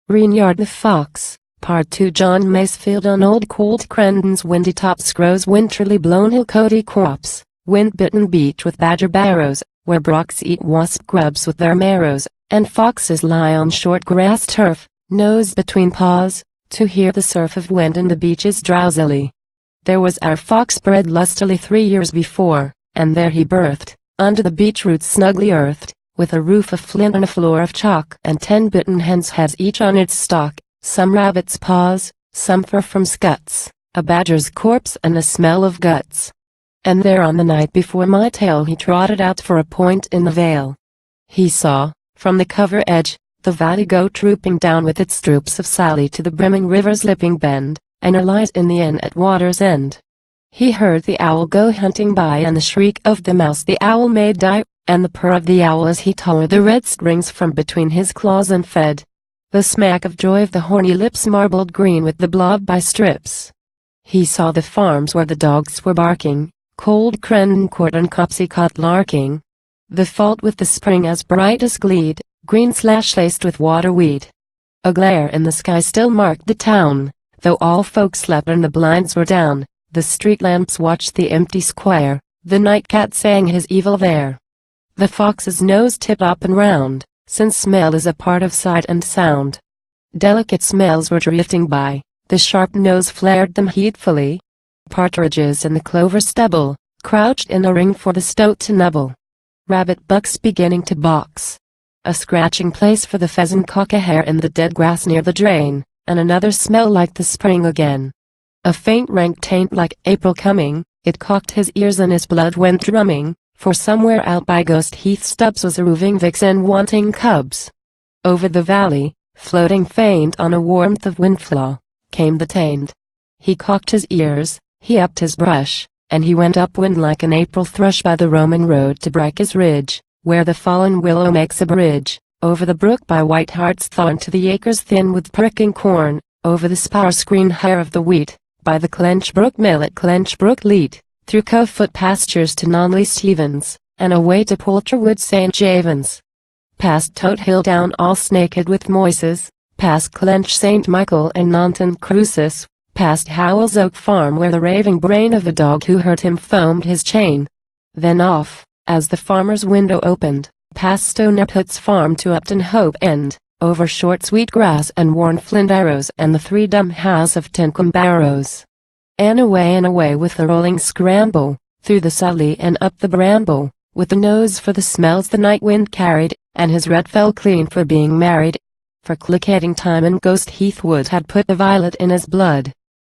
Reynard the Fox, Part 2. John Masefield. On old cold Crendon's windy tops grows winterly blown hill-coaty copse, wind-bitten beach with badger barrows, where brooks eat wasp grubs with their marrows, and foxes lie on short grass turf, nose between paws, to hear the surf of wind in the beaches drowsily. There was our fox bred lustily 3 years before, and there he birthed, under the beech roots snugly earthed, with a roof of flint and a floor of chalk, and 10 bitten hens' heads each on its stalk, some rabbits' paws, some fur from scuts, a badger's corpse and a smell of guts. And there on the night before my tale he trotted out for a point in the vale. He saw, from the cover edge, the valley go trooping down with its troops of Sally to the brimming river's lipping bend, and her lies in the inn at water's end. He heard the owl go hunting by, and the shriek of the mouse the owl made die, and the purr of the owl as he tore the red strings from between his claws and fed. The smack of joy of the horny lips marbled green with the blob by strips. He saw the farms where the dogs were barking, cold Crendon court and Copsey-Cot larking. The fault with the spring as bright as gleed, green/laced with waterweed. A glare in the sky still marked the town, though all folk slept and the blinds were down. The street lamps watched the empty square, the night cat sang his evil there. The fox's nose tipped up and round, since smell is a part of sight and sound. Delicate smells were drifting by, the sharp nose flared them heedfully. Partridges in the clover stubble, crouched in a ring for the stoat to nubble. Rabbit bucks beginning to box. A scratching place for the pheasant cock, a hare in the dead grass near the drain, and another smell like the spring again. A faint rank taint like April coming, it cocked his ears and his blood went drumming, for somewhere out by Ghost Heath Stubbs was a roving vixen wanting cubs. Over the valley, floating faint on a warmth of windflaw, came the taint. He cocked his ears, he upped his brush, and he went upwind like an April thrush by the Roman road to Bryce's Ridge, where the fallen willow makes a bridge, over the brook by White Hart's thorn to the acres thin with pricking corn, over the sparse green hair of the wheat, by the Clench Brook mill at Clench Brook Leat, through Cofoot pastures to Nonley Stevens, and away to Poulterwood St. Javens. Past Tote Hill down Alse naked with moises, past Clench St. Michael and Naunton Crucis, past Howell's Oak Farm where the raving brain of a dog who hurt him foamed his chain. Then off, as the farmer's window opened, past Stonehurst's farm to Upton Hope End, over short sweet grass and worn flint arrows and the 3 dumb house of Tencombe Barrows. And away with the rolling scramble, through the Sully and up the bramble, with the nose for the smells the night wind carried, and his red fell clean for being married. For clickheading time and Ghost Heath Wood had put the violet in his blood.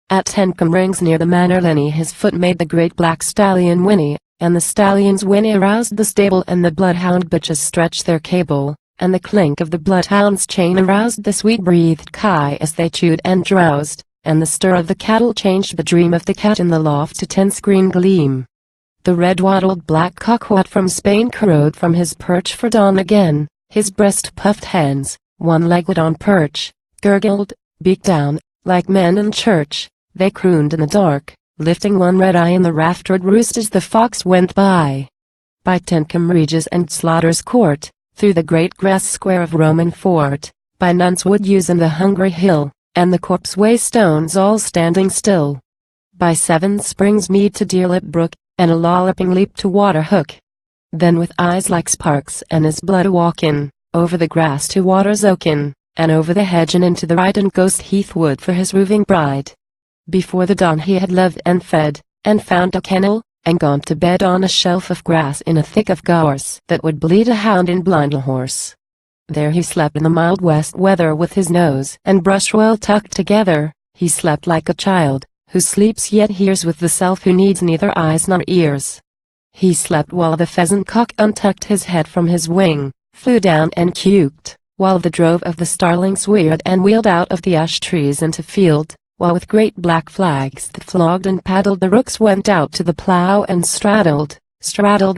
At Tencombe Rings near the Manor Lenny his foot made the great black stallion whinny, and the stallion's whinny aroused the stable and the bloodhound bitches stretched their cable, and the clink of the bloodhound's chain aroused the sweet-breathed kye as they chewed and drowsed, and the stir of the cattle changed the dream of the cat in the loft to tense green gleam. The red-wattled black cock-what from Spain crowed from his perch for dawn again, his breast-puffed hens, one-legged on perch, gurgled, beak down, like men in church, they crooned in the dark, lifting one red eye in the raftered roost as the fox went by. By Tencombe Regis and Slaughter's Court, through the great grass square of Roman Fort, by Nuns Wood Yews and the Hungry Hill, and the Corpse Way stones all standing still. By Seven Springs Mead to Deerlip Brook, and a lolloping leap to Waterhook. Then with eyes like sparks and his blood a-walkin', over the grass to Water's Oaken, and over the hedge and into the ride and Ghost Heath Wood for his roving bride. Before the dawn he had loved and fed, and found a kennel, and gone to bed on a shelf of grass in a thick of gorse that would bleed a hound and blind a horse. There he slept in the mild west weather with his nose and brush well tucked together. He slept like a child, who sleeps yet hears with the self who needs neither eyes nor ears. He slept while the pheasant cock untucked his head from his wing, flew down and cuked, while the drove of the starlings wheeled and wheeled out of the ash trees into field, while with great black flags that flogged and paddled the rooks went out to the plough and straddled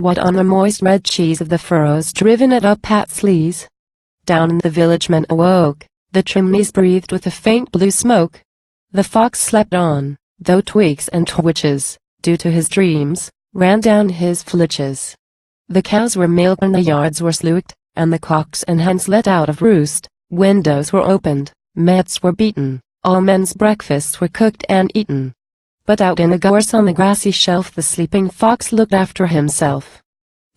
what on the moist red cheese of the furrows driven it up Pat Slees. Down in the village men awoke, the chimneys breathed with a faint blue smoke. The fox slept on, though twigs and twitches, due to his dreams, ran down his flitches. The cows were milked and the yards were sloughed, and the cocks and hens let out of roost, windows were opened, Mets were beaten, all men's breakfasts were cooked and eaten. But out in the gorse on the grassy shelf the sleeping fox looked after himself.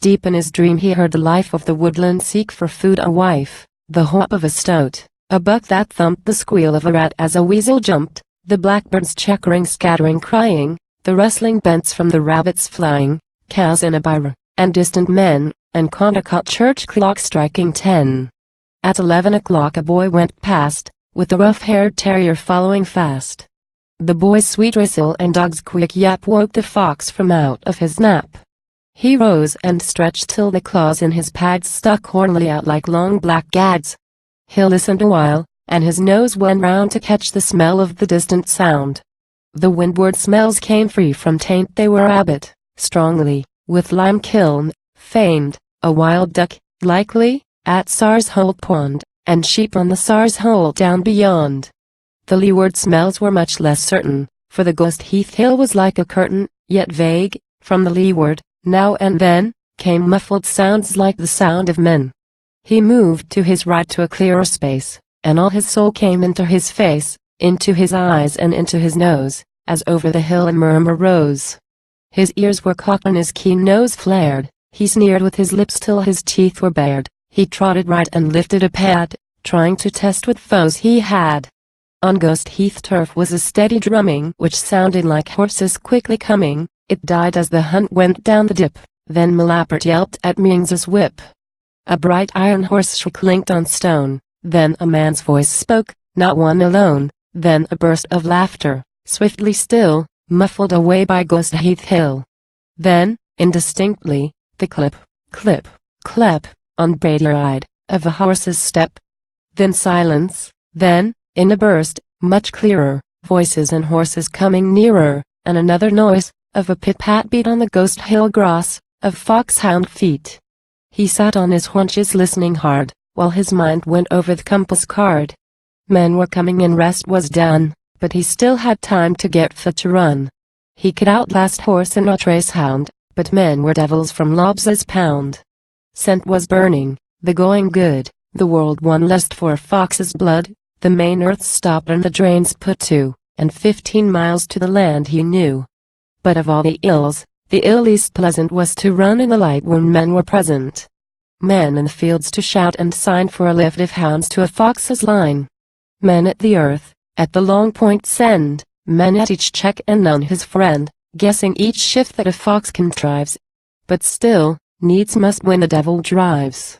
Deep in his dream he heard the life of the woodland seek for food, a wife, the whoop of a stoat, a buck that thumped, the squeal of a rat as a weasel jumped, the blackbirds checkering, scattering, crying, the rustling bents from the rabbits flying, cows in a byre, and distant men, and Connecticut church clock striking 10. At 11 o'clock a boy went past, with a rough-haired terrier following fast. The boy's sweet whistle and dog's quick yap woke the fox from out of his nap. He rose and stretched till the claws in his pads stuck hornily out like long black gads. He listened a while, and his nose went round to catch the smell of the distant sound. The windward smells came free from taint, they were Abbot, strongly, with lime kiln, famed, a wild duck, likely, at Sarsholt Pond, and sheep on the Sarsholt down beyond. The leeward smells were much less certain, for the Ghost Heath Hill was like a curtain, yet vague. From the leeward, now and then, came muffled sounds like the sound of men. He moved to his right to a clearer space, and all his soul came into his face, into his eyes and into his nose, as over the hill a murmur rose. His ears were cocked and his keen nose flared, he sneered with his lips till his teeth were bared, he trotted right and lifted a pad, trying to test what foes he had. On Ghost Heath turf was a steady drumming which sounded like horses quickly coming. It died as the hunt went down the dip, then Malapert yelped at Meangs's whip. A bright iron horse shoe clinked on stone, then a man's voice spoke, not one alone, then a burst of laughter, swiftly still, muffled away by Ghost Heath Hill. Then, indistinctly, the clip, clip, clep, on braided of a horse's step. Then silence, then, in a burst, much clearer, voices and horses coming nearer, and another noise, of a pit-pat beat on the Ghost Hill grass, of foxhound feet. He sat on his haunches listening hard, while his mind went over the compass card. Men were coming and rest was done, but he still had time to get fit to run. He could outlast horse and not race hound, but men were devils from Lobbs's pound. Scent was burning, the going good, the world one lust for fox's blood, the main earth stopped and the drains put to, and 15 miles to the land he knew. But of all the ills, the ill least pleasant was to run in the light when men were present. Men in the fields to shout and sign for a lift of hounds to a fox's line. Men at the earth, at the long point send, men at each check and none his friend, guessing each shift that a fox contrives. But still, needs must when the devil drives.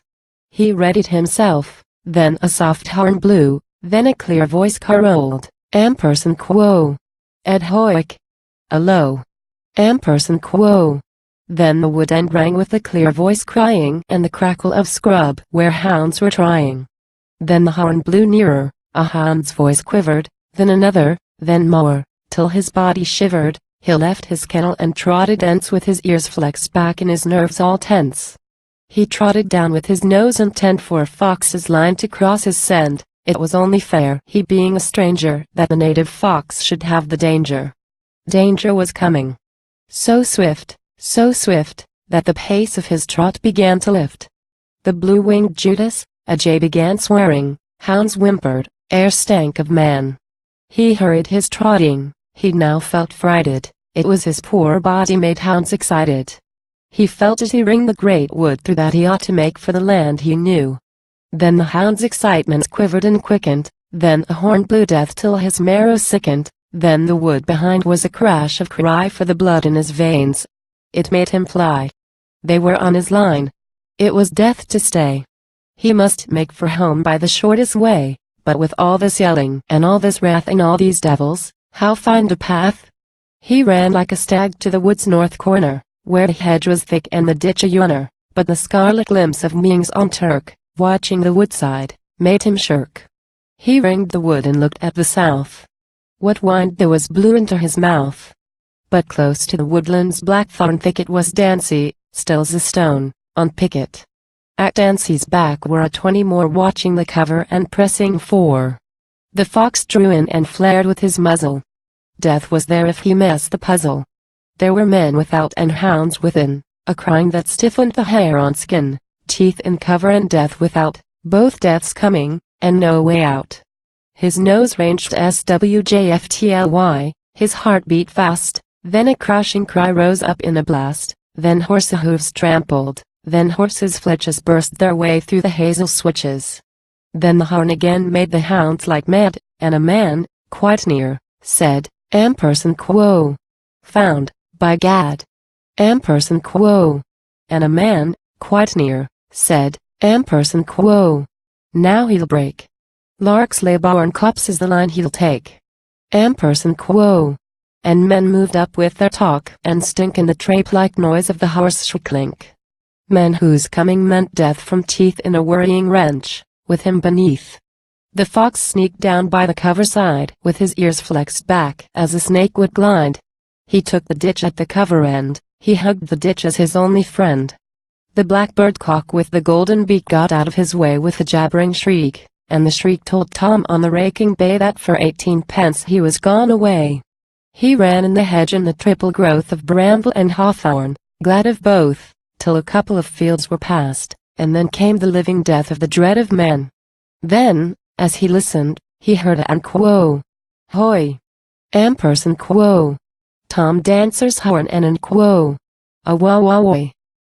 He readied himself, then a soft horn blew, then a clear voice caroled, Amperson quo. Ed hoic. A low Amperson quo. Then the wood end rang with the clear voice crying and the crackle of scrub where hounds were trying. Then the horn blew nearer, a hound's voice quivered, then another, then more, till his body shivered. He left his kennel and trotted thence with his ears flexed back and his nerves all tense. He trotted down with his nose intent for a fox's line to cross his scent. It was only fair, he being a stranger, that the native fox should have the danger. Danger was coming. So swift, that the pace of his trot began to lift. The blue-winged Judas, a jay, began swearing, hounds whimpered, air stank of man. He hurried his trotting, he now felt frighted, it was his poor body made hounds excited. He felt as he ring the great wood through that he ought to make for the land he knew. Then the hound's excitement quivered and quickened, then a horn blew death till his marrow sickened, then the wood behind was a crash of cry for the blood in his veins. It made him fly. They were on his line. It was death to stay. He must make for home by the shortest way, but with all this yelling and all this wrath and all these devils, how find a path? He ran like a stag to the wood's north corner, where the hedge was thick and the ditch a yawner, but the scarlet glimpse of Meings on Turk, watching the woodside, made him shirk. He ringed the wood and looked at the south. What wind there was blew into his mouth. But close to the woodland's blackthorn thicket was Dancy, still as a stone, on picket. At Dancy's back were 20 more watching the cover and pressing for. The fox drew in and flared with his muzzle. Death was there if he missed the puzzle. There were men without and hounds within, a crying that stiffened the hair on skin, teeth in cover and death without, both deaths coming, and no way out. His nose ranged swjftly, his heart beat fast, then a crashing cry rose up in a blast, then horse hooves trampled, then horses' flitches burst their way through the hazel switches. Then the horn again made the hounds like mad, and a man, quite near, said, "Quo. Found, by Gad. Quo." And a man, quite near, said, "Quo. Now he'll break. Larksley Barn Copse is the line he'll take. Quo." And men moved up with their talk and stink in the trape-like noise of the horse clink. Men whose coming meant death from teeth in a worrying wrench, with him beneath. The fox sneaked down by the cover side with his ears flexed back as a snake would glide. He took the ditch at the cover end, he hugged the ditch as his only friend. The blackbird cock with the golden beak got out of his way with a jabbering shriek, and the shriek told Tom on the raking bay that for 18 pence he was gone away. He ran in the hedge in the triple growth of bramble and hawthorn, glad of both, till a couple of fields were passed, and then came the living death of the dread of men. Then, as he listened, he heard an quo. Hoy! Quo! Tom Dancer's horn and an quo. A wah wah way.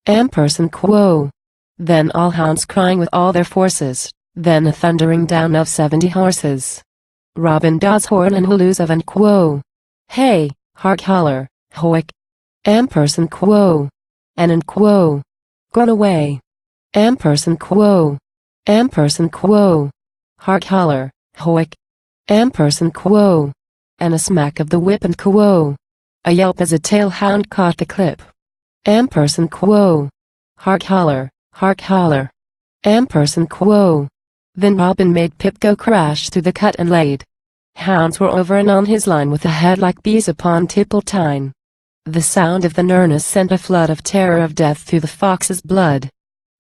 Quo! Then all hounds crying with all their forces, then a thundering down of 70 horses. Robin Dawes' horn and halloos of an quo. Hey, hark holler, hoick. Quo. An quo. Gone away. Quo. Quo. Hark holler, hoick. Quo. And a smack of the whip and quo. A yelp as a tail hound caught the clip. Quo. Hark holler, hark holler. Quo. Then Robin made Pip go crash through the cut and laid. Hounds were over and on his line with a head like bees upon Tippletine. The sound of the nurnus sent a flood of terror of death through the fox's blood.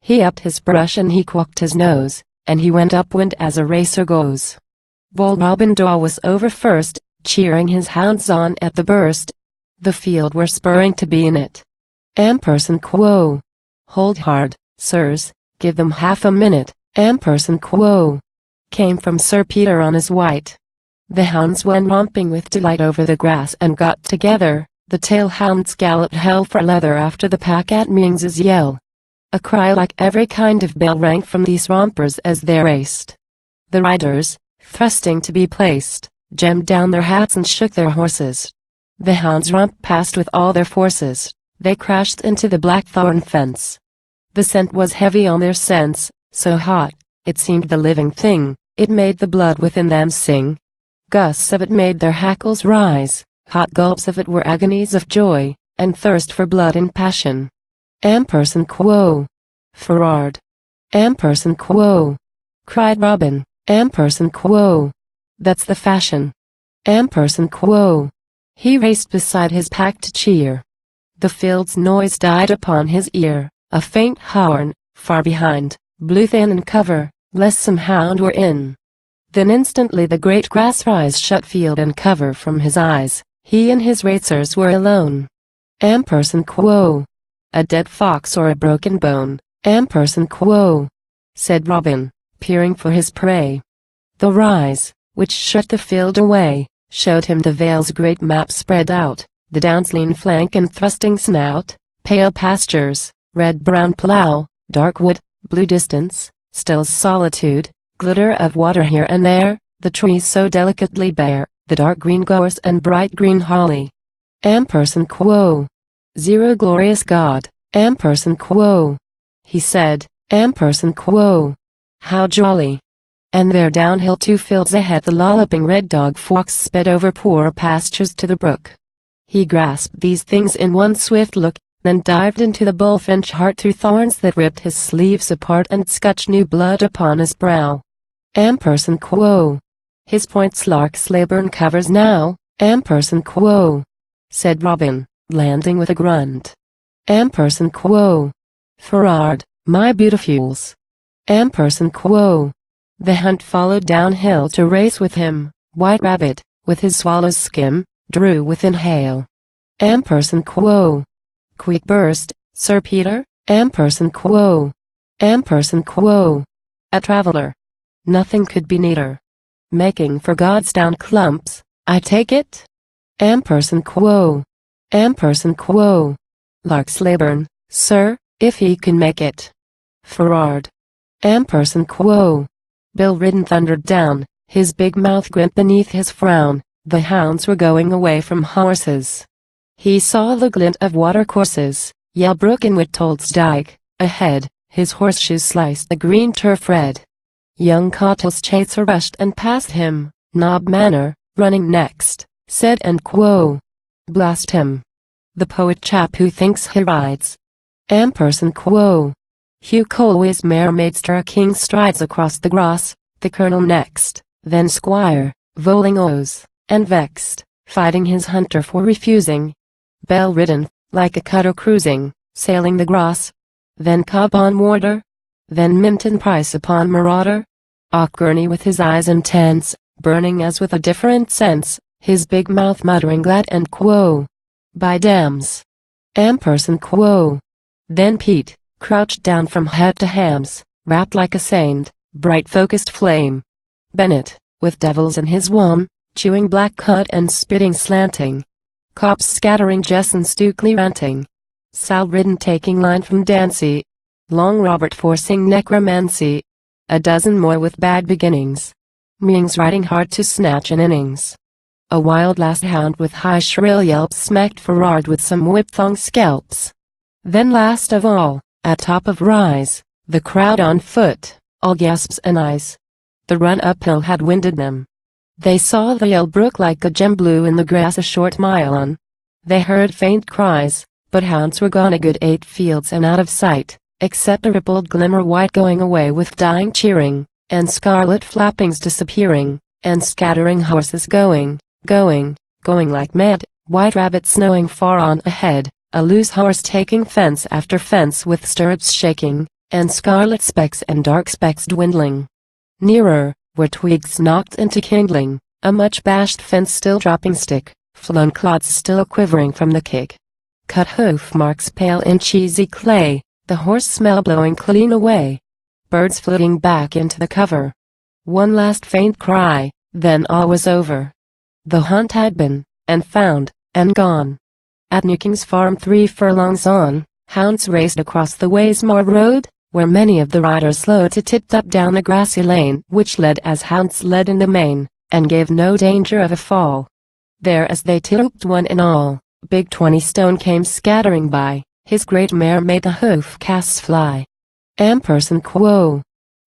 He upped his brush and he quacked his nose, and he went upwind as a racer goes. Bold Robin Daw was over first, cheering his hounds on at the burst. The field were spurring to be in it. Quo. Hold hard, sirs, give them half a minute. Quo. Came from Sir Peter on his white. The hounds went romping with delight over the grass and got together. The tail hounds galloped hell for leather after the pack at Meangs's yell. A cry like every kind of bell rang from these rompers as they raced. The riders, thrusting to be placed, jammed down their hats and shook their horses. The hounds romped past with all their forces. They crashed into the blackthorn fence. The scent was heavy on their sense, so hot, it seemed the living thing, it made the blood within them sing. Gusts of it made their hackles rise, hot gulps of it were agonies of joy, and thirst for blood and passion. Quo. Ferrard. Quo. Cried Robin. Quo. That's the fashion. Quo. He raced beside his pack to cheer. The field's noise died upon his ear, a faint horn, far behind, blew thin in cover, lest some hound were in. Then instantly the great grass rise shut field and cover from his eyes, he and his racers were alone. Quo. A dead fox or a broken bone. Quo. Said Robin, peering for his prey. The rise, which shut the field away, showed him the vale's great map spread out, the down's lean flank and thrusting snout, pale pastures, red-brown plough, dark wood, blue distance, still solitude, glitter of water here and there, the trees so delicately bare, the dark green gorse and bright green holly. Quo. Zero glorious God. Quo. He said. Quo. How jolly. And there downhill 2 fields ahead the lolloping red dog fox sped over poor pastures to the brook. He grasped these things in one swift look, then dived into the bullfinch heart through thorns that ripped his sleeves apart and scutched new blood upon his brow. Quo. His points Larksley Burn covers now. Quo. Said Robin, landing with a grunt. Quo. Ferrard, my beautifuls. Quo. The hunt followed downhill to race with him. White Rabbit, with his swallow's skim, drew within hail. Quo. Quick burst, Sir Peter. Quo. Quo. A traveler. Nothing could be neater. making for God's down clumps, I take it? Ampersand quo. Ampersand quo. Larks Leyburn, sir, if he can make it. Ferrard. Ampersand quo. Bill Ridden thundered down, his big mouth grinned beneath his frown. The hounds were going away from horses. He saw the glint of watercourses, Yellbrook and Whitoldsdyke, ahead, his horseshoes sliced the green turf red. Young Cottle's chaser rushed and passed him, Knob Manor, running next, said and quo. Blast him. The poet chap who thinks he rides. Ampersand quo. Hugh Colway's mare made striking strides across the grass, the colonel next, then Squire, voling O's, and vexed, fighting his hunter for refusing. Bell ridden, like a cutter cruising, sailing the grass. Then Cobb on Warder. Then Minton Price upon Marauder. Gurney with his eyes intense, burning as with a different sense, his big mouth muttering glad and quo. By dams. Ampersand quo. Then Pete, crouched down from head to hams, wrapped like a saint, bright focused flame. Bennett, with devils in his wom, chewing black cud and spitting slanting. Cops scattering Jess and Stukely ranting. Sal Ridden taking line from Dancy. Long Robert forcing necromancy. A dozen more with bad beginnings. Meings riding hard to snatch an innings. A wild last hound with high shrill yelps smacked Ferrard with some whip-thong scalps. Then last of all, at top of rise, the crowd on foot, all gasps and eyes. The run uphill had winded them. They saw the Yellbrook like a gem blue in the grass a short mile on. They heard faint cries, but hounds were gone a good 8 fields and out of sight, except a rippled glimmer white going away with dying cheering, and scarlet flappings disappearing, and scattering horses going like mad, white rabbits snowing far on ahead, a loose horse taking fence after fence with stirrups shaking, and scarlet specks and dark specks dwindling. Nearer, where twigs knocked into kindling, a much bashed fence still dropping stick, flung clods still quivering from the kick. Cut hoof marks pale in cheesy clay, the horse smell blowing clean away. Birds flitting back into the cover. One last faint cry, then all was over. The hunt had been, and found, and gone. At Newking's farm 3 furlongs on, hounds raced across the Waysmore road, where many of the riders slowed to tip-top down a grassy lane which led as hounds led in the main, and gave no danger of a fall. There as they tilted one and all, big 20-stone came scattering by, his great mare made the hoof-casts fly. Ampersand quo.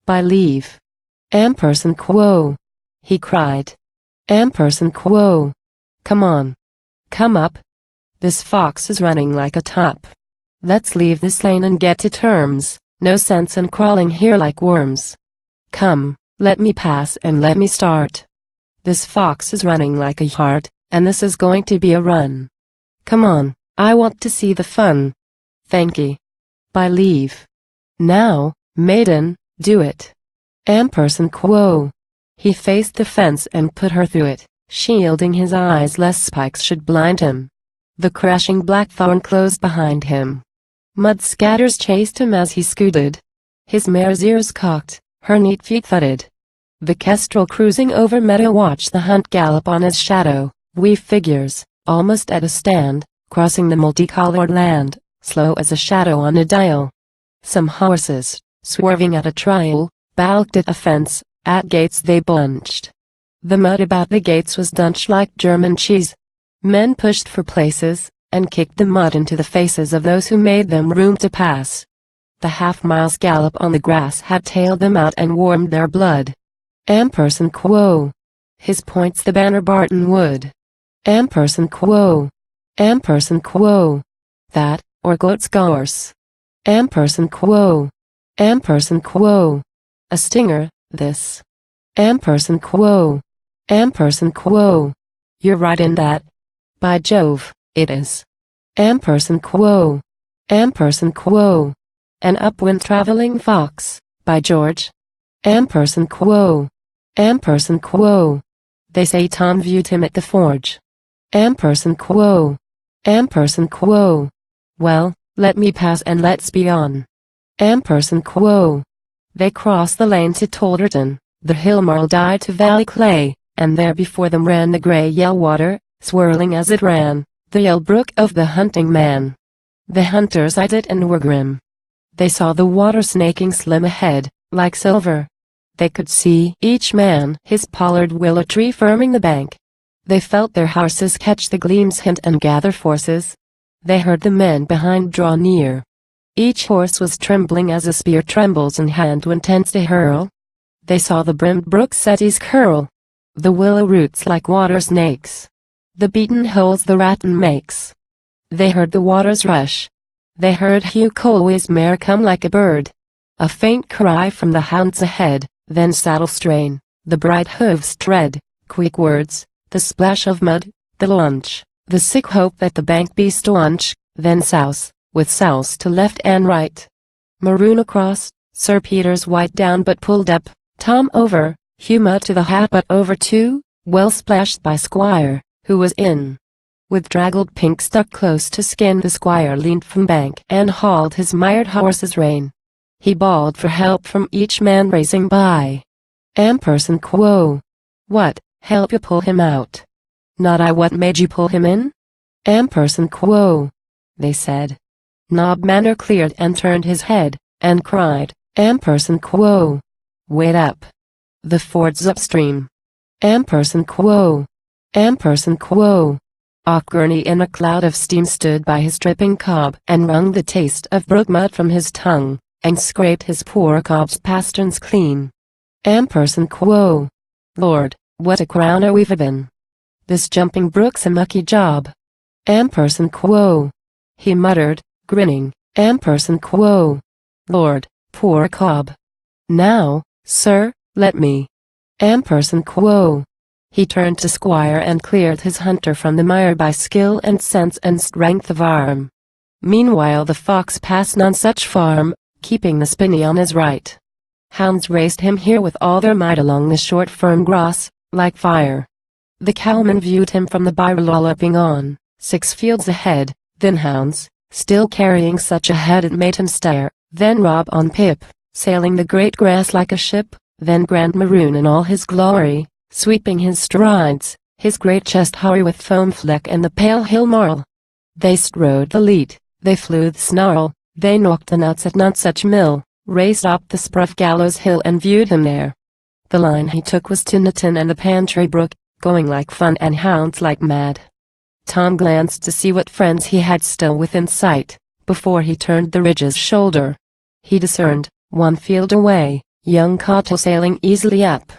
By leave. Ampersand quo. He cried. Ampersand quo. Come on. Come up. This fox is running like a top. Let's leave this lane and get to terms, no sense in crawling here like worms. Come, let me pass and let me start. This fox is running like a hart, and this is going to be a run. Come on, I want to see the fun. Thanky. By leave. Now, maiden, do it. Ampersand quo. He faced the fence and put her through it, shielding his eyes lest spikes should blind him. The crashing blackthorn closed behind him. Mud scatters chased him as he scooted. His mare's ears cocked, her neat feet thudded. The kestrel cruising over meadow watched the hunt gallop on as shadow, wee figures, almost at a stand, crossing the multicolored land, slow as a shadow on a dial. Some horses, swerving at a trial, balked at a fence, at gates they bunched. The mud about the gates was dunched like German cheese. Men pushed for places, and kicked the mud into the faces of those who made them room to pass. The half-mile's gallop on the grass had tailed them out and warmed their blood. Ampersand quo. His point's the banner Barton Wood. Ampersand quo. Ampersand quo. That, or goat's gorse. Ampersand quo. Ampersand quo. A stinger, this. Ampersand quo. Ampersand quo. You're right in that. By Jove, it is. Ampersand quo. Ampersand quo. An upwind traveling fox, by George. Ampersand quo. Ampersand quo. They say Tom viewed him at the forge. Ampersand quo. Ampersand quo. Well, let me pass and let's be on. Ampersand quo. They crossed the lane to Tolderton, The hill marl died to valley clay, and there before them ran the grey yell water, swirling as it ran, the yell brook of the hunting man. The hunters eyed it and were grim. They saw the water snaking slim ahead, like silver. They could see each man his pollard willow tree firming the bank. They felt their horses catch the gleam's hint and gather forces. They heard the men behind draw near. Each horse was trembling as a spear trembles in hand when tends to hurl. They saw the brimmed brook's eddies curl, the willow roots like water snakes, the beaten holes the rattan makes. They heard the waters rush. They heard Hugh Colway's mare come like a bird. A faint cry from the hounds ahead, then saddle strain, the bright hoofs tread, quick words, the splash of mud, the launch, the sick hope that the bank be staunch, then souse, with souse to left and right. Maroon across, Sir Peter's white down but pulled up, Tom over, Hugh mud to the hat but over too, well splashed by Squire, who was in. With draggled pink stuck close to skin the Squire leaned from bank and hauled his mired horse's rein. He bawled for help from each man racing by. Amperson quo. What, help you pull him out? Not I. What made you pull him in? Amperson quo, they said. Nob Manor cleared and turned his head, and cried, Amperson quo. Wait up. The ford's upstream. Amperson quo. Amperson quo. Auchgurney in a cloud of steam stood by his dripping cob and wrung the taste of brook mud from his tongue, and scraped his poor cob's pasterns clean. Amperson quo. Lord, what a crowner we've been. This jumping brook's a mucky job. Amperson quo. He muttered, grinning, Amperson quo. Lord, poor cob. Now, sir, let me. Amperson quo. He turned to Squire and cleared his hunter from the mire by skill and sense and strength of arm. Meanwhile the fox passed Nonsuch farm, keeping the spinney on his right. Hounds raced him here with all their might along the short firm grass, like fire. The cowman viewed him from the byre lolloping on, 6 fields ahead, then hounds, still carrying such a head it made him stare, then Rob on Pip, sailing the great grass like a ship, then Grand Maroon in all his glory, sweeping his strides, his great chest hoary with foam fleck and the pale hill marl. They strode the lead, they flew the snarl, they knocked the nuts at Nonsuch mill, raced up the Spruff Gallows hill and viewed him there. The line he took was to Nitton and the Pantry Brook, going like fun and hounds like mad. Tom glanced to see what friends he had still within sight, before he turned the ridge's shoulder. He discerned, 1 field away, young Cottle sailing easily up.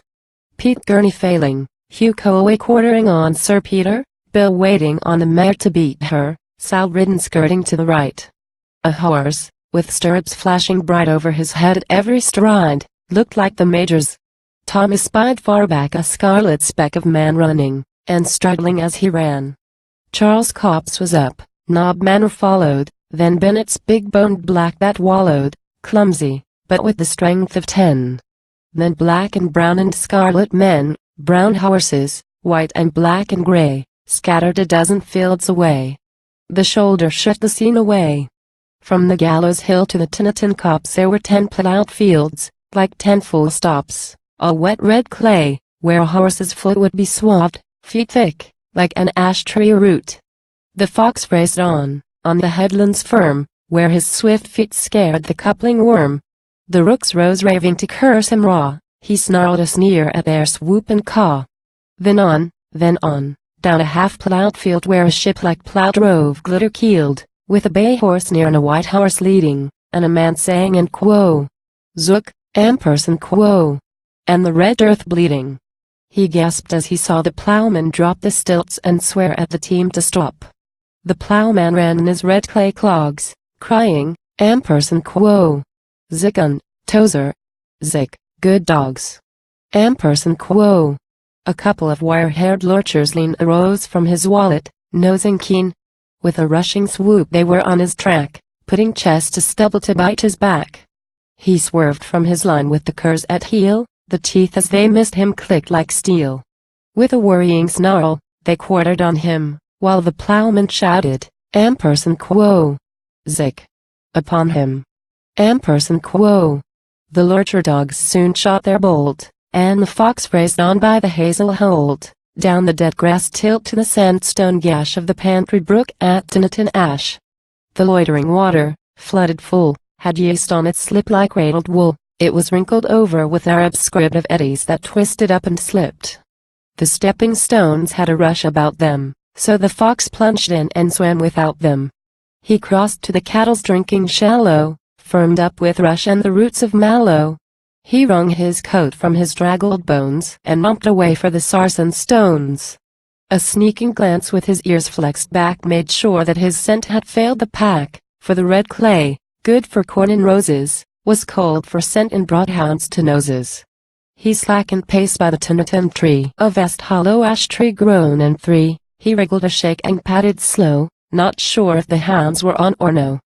Pete Gurney failing, Hugh Colway quartering on Sir Peter, Bill waiting on the mare to beat her, Sal ridden skirting to the right. A horse, with stirrups flashing bright over his head at every stride, looked like the Major's. Tom espied far back a scarlet speck of man running, and struggling as he ran. Charles Copse was up, Nob Manor followed, then Bennett's big-boned black that wallowed, clumsy, but with the strength of 10. Then black and brown and scarlet men, brown horses, white and black and gray, scattered a dozen fields away. The shoulder shut the scene away. From the Gallows Hill to the Tinniton Copse there were 10 ploughed fields, like 10 full stops, all wet red clay, where a horse's foot would be swathed, feet thick, like an ash tree root. The fox raced on the headlands firm, where his swift feet scared the coupling worm. The rooks rose raving to curse him raw, he snarled a sneer at their swoop and caw. Then on, down a half-ploughed field where a ship like plough drove glitter-keeled, with a bay horse near and a white horse leading, and a man saying and quo. Zook, Amperson quo. And the red earth bleeding. He gasped as he saw the ploughman drop the stilts and swear at the team to stop. The ploughman ran in his red clay clogs, crying, Amperson quo. Zickon, Tozer. Zick, good dogs. Amperson quo. A couple of wire-haired lurchers leaned arose from his wallet, nosing keen. With a rushing swoop they were on his track, putting chest to stubble to bite his back. He swerved from his line with the curs at heel, the teeth as they missed him clicked like steel. With a worrying snarl, they quartered on him, while the ploughman shouted, Amperson quo. Zick. Upon him. Amperson quo. The lurcher dogs soon shot their bolt, and the fox raced on by the hazel holt, down the dead grass tilt to the sandstone gash of the Pantry Brook at Tinaton Ash. The loitering water, flooded full, had yeast on its slip like raddled wool. It was wrinkled over with Arab script of eddies that twisted up and slipped. The stepping stones had a rush about them, so the fox plunged in and swam without them. He crossed to the cattle's drinking shallow, firmed up with rush and the roots of mallow. He wrung his coat from his draggled bones and mumped away for the sarsen stones. A sneaking glance with his ears flexed back made sure that his scent had failed the pack, for the red clay, good for corn and roses, was cold for scent and brought hounds to noses. He slackened pace by the Tinaton tree, a vast hollow ash tree grown in three. He wriggled a shake and padded slow, not sure if the hounds were on or no.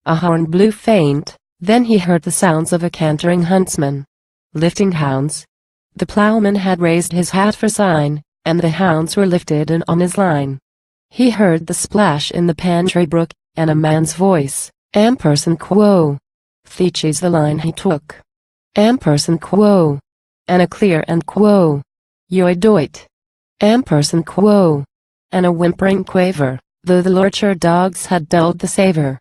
A horn blew faint, then he heard the sounds of a cantering huntsman. Lifting hounds. The plowman had raised his hat for sign, and the hounds were lifted and on his line. He heard the splash in the Pantry Brook, and a man's voice, "Amperson quo." Theeches the line he took. "Amperson quo." And a clear and quo. "Yoi doit." "Amperson quo." And a whimpering quaver, though the lurcher dogs had dulled the savor.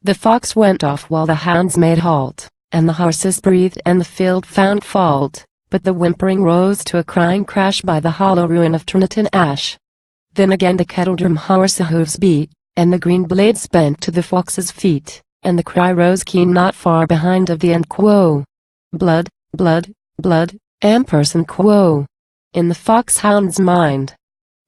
The fox went off while the hounds made halt, and the horses breathed and the field found fault, but the whimpering rose to a crying crash by the hollow ruin of Tinaton Ash. Then again the kettledrum horse hoofs beat, and the green blades bent to the fox's feet, and the cry rose keen not far behind of the end quo. "Blood, blood, blood, Amperson quo." In the foxhound's mind.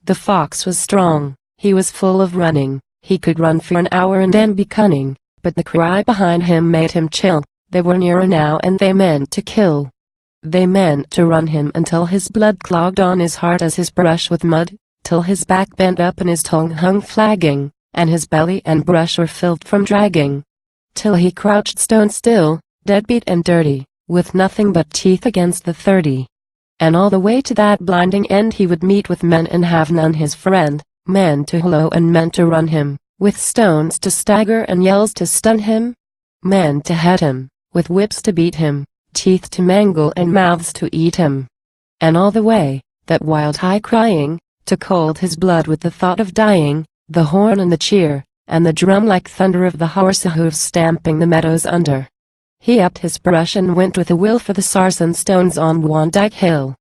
The fox was strong, he was full of running, he could run for an hour and then be cunning, but the cry behind him made him chill. They were nearer now and they meant to kill. They meant to run him until his blood clogged on his heart as his brush with mud, till his back bent up and his tongue hung flagging, and his belly and brush were filled from dragging. Till he crouched stone still, deadbeat and dirty, with nothing but teeth against the 30. And all the way to that blinding end he would meet with men and have none his friend, men to hollow and men to run him, with stones to stagger and yells to stun him, men to head him, with whips to beat him, teeth to mangle and mouths to eat him. And all the way, that wild high crying, to cold his blood with the thought of dying, the horn and the cheer, and the drum like thunder of the horse hoofs stamping the meadows under. He upped his brush and went with a will for the sarsen stones on Wandike Hill.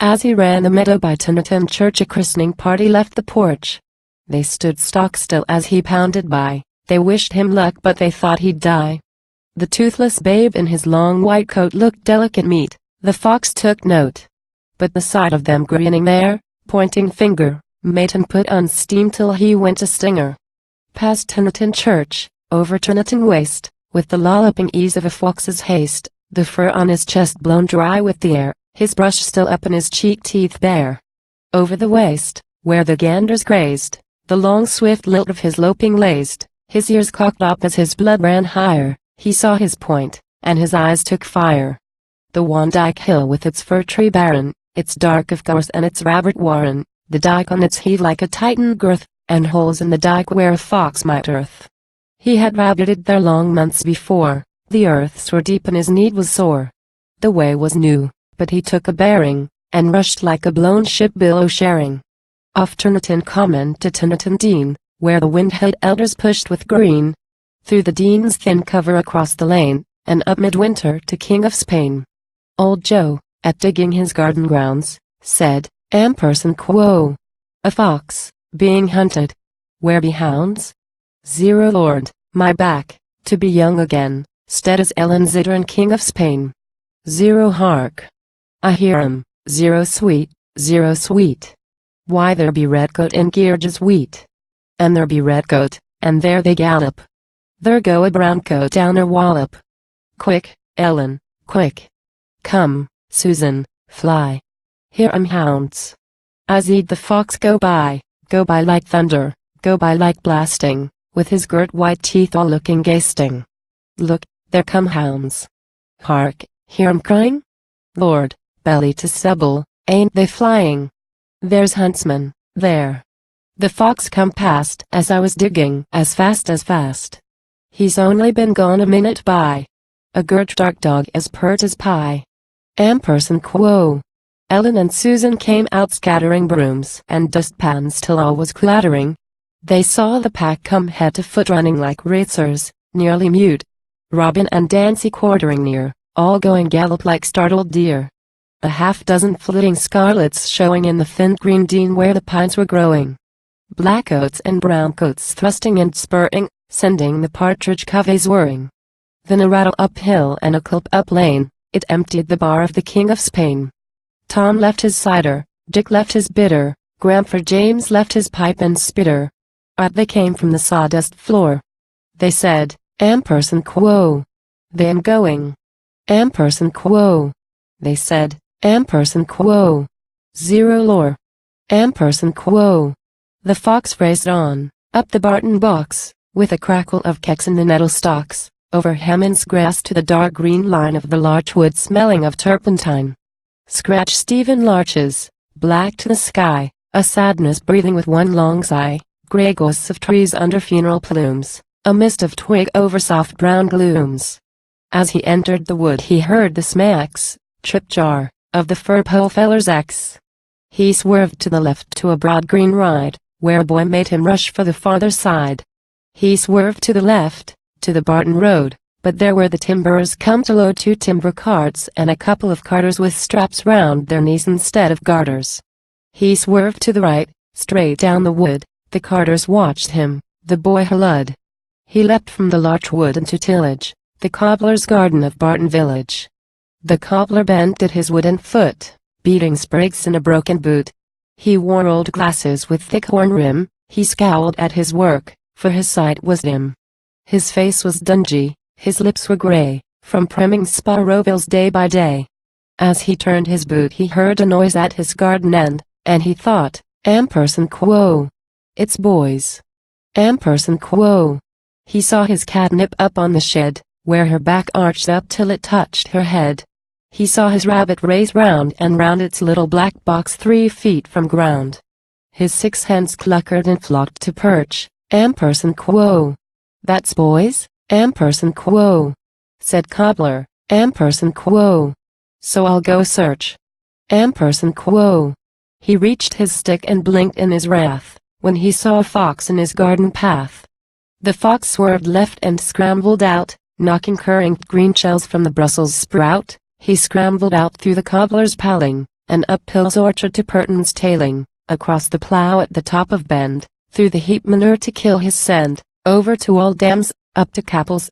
As he ran the meadow by Tinaton Church a christening party left the porch. They stood stock still as he pounded by, they wished him luck but they thought he'd die. The toothless babe in his long white coat looked delicate meat, the fox took note. But the sight of them grinning there, pointing finger, made him put on steam till he went a stinger. Past Tinaton Church, over Tinaton Waste, with the lolloping ease of a fox's haste, the fur on his chest blown dry with the air, his brush still up and his cheek teeth bare. Over the waste, where the ganders grazed, the long swift lilt of his loping lazed, his ears cocked up as his blood ran higher, he saw his point, and his eyes took fire. The Wandike Hill with its fir tree barren, its dark of gorse and its rabbit warren, the dike on its heave like a Titan girth, and holes in the dike where a fox might earth. He had rabbited there long months before, the earths were deep and his need was sore. The way was new, but he took a bearing, and rushed like a blown ship billow sharing. Off Tinaton Common to Tinaton Dean, where the wind-held elders pushed with green. Through the Dean's thin cover across the lane, and up midwinter to King of Spain. Old Joe, at digging his garden grounds, said, "Amperson quo." A fox, being hunted. Where be hounds? Zero Lord, my back, to be young again, stead as Ellen Zidran King of Spain. Zero hark. I hear 'em, zero sweet, zero sweet. Why there be redcoat in George's wheat. And there be redcoat, and there they gallop. There go a browncoat down her wallop. Quick, Ellen, quick. Come, Susan, fly. Here 'em hounds. I seed the fox go by like thunder, go by like blasting, with his girt white teeth all looking gasting. Look, there come hounds. Hark, hear 'em crying? Lord, belly to stubble, ain't they flying? There's huntsman, there. The fox come past as I was digging as fast. He's only been gone a minute by. A girt dark dog as pert as pie. Amperson quo. Ellen and Susan came out scattering brooms and dustpans till all was clattering. They saw the pack come head to foot running like racers, nearly mute. Robin and Dancy quartering near, all going gallop like startled deer. A half-dozen flitting scarlets showing in the thin green dean where the pines were growing. Blackcoats and browncoats thrusting and spurting, sending the partridge coveys whirring. Then a rattle uphill and a clip up lane, it emptied the bar of the King of Spain. Tom left his cider, Dick left his bitter, Grandfer James left his pipe and spitter. Out they came from the sawdust floor. They said, "Amperson quo. They am going." "Amperson quo." They said, "Amperson quo. Zero lore." "Amperson quo." The fox raced on, up the Barton box, with a crackle of kecks in the nettle stalks, over Hammond's grass to the dark green line of the larch wood smelling of turpentine. Scratch Stephen larches, black to the sky, a sadness breathing with one long sigh, grey ghosts of trees under funeral plumes, a mist of twig over soft brown glooms. As he entered the wood he heard the smacks, trip jar, of the fir pole feller's axe. He swerved to the left to a broad green ride, where a boy made him rush for the farther side. He swerved to the left, to the Barton road, but there were the timberers come to load 2 timber carts and a couple of carters with straps round their knees instead of garters. He swerved to the right, straight down the wood. The carters watched him, the boy hallooed. He leapt from the larch wood into tillage, the cobbler's garden of Barton village. The cobbler bent at his wooden foot, beating sprigs in a broken boot. He wore old glasses with thick horn rim, he scowled at his work, for his sight was dim. His face was dungy, his lips were grey, from priming Sparrowville's day by day. As he turned his boot he heard a noise at his garden end, and he thought, "Amperson quo. It's boys. Amperson quo." He saw his cat nip up on the shed, where her back arched up till it touched her head. He saw his rabbit race round and round its little black box 3 feet from ground. His 6 hens cluckered and flocked to perch, "Amperson quo." "That's boys, Amperson quo," said Cobbler, "Amperson quo. So I'll go search. Amperson quo." He reached his stick and blinked in his wrath, when he saw a fox in his garden path. The fox swerved left and scrambled out, knocking currant green shells from the Brussels sprout. He scrambled out through the cobbler's paling, and up Hill's orchard to Purton's tailing, across the plough at the top of Bend, through the heap manure to kill his scent, over to Old Dams, up to Capples,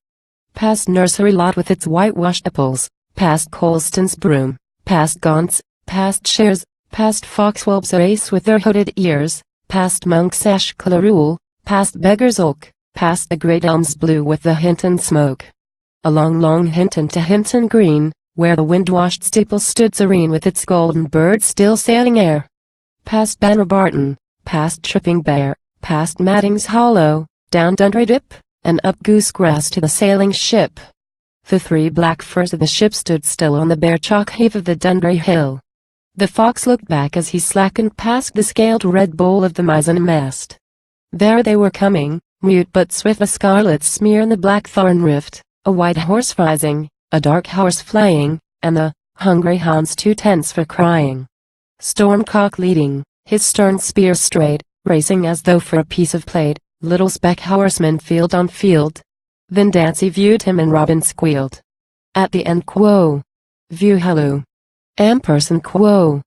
past Nursery Lot with its whitewashed apples, past Colston's broom, past Gaunt's, past Shears, past Foxwelb's race with their hooded ears, past Monk's Ash Collarule, past Beggar's Oak, past the great elms blue with the Hinton smoke. Along Long Hinton to Hinton Green, where the wind-washed steeple stood serene with its golden bird still sailing air. Past Banner Barton, past Tripping Bear, past Madding's Hollow, down Dundry Dip, and up Goosegrass to the sailing ship. The 3 black firs of the ship stood still on the bare chalk heave of the Dundry Hill. The fox looked back as he slackened past the scaled red bowl of the mizzen-mast. There they were coming, mute but swift, a scarlet smear in the blackthorn rift, a white horse rising, a dark horse flying, and the hungry hounds too tense for crying. Stormcock leading, his stern spear straight, racing as though for a piece of plate, little speck horseman field on field. Then Dancy viewed him and Robin squealed. At the end quo. View halloo. Amperson quo.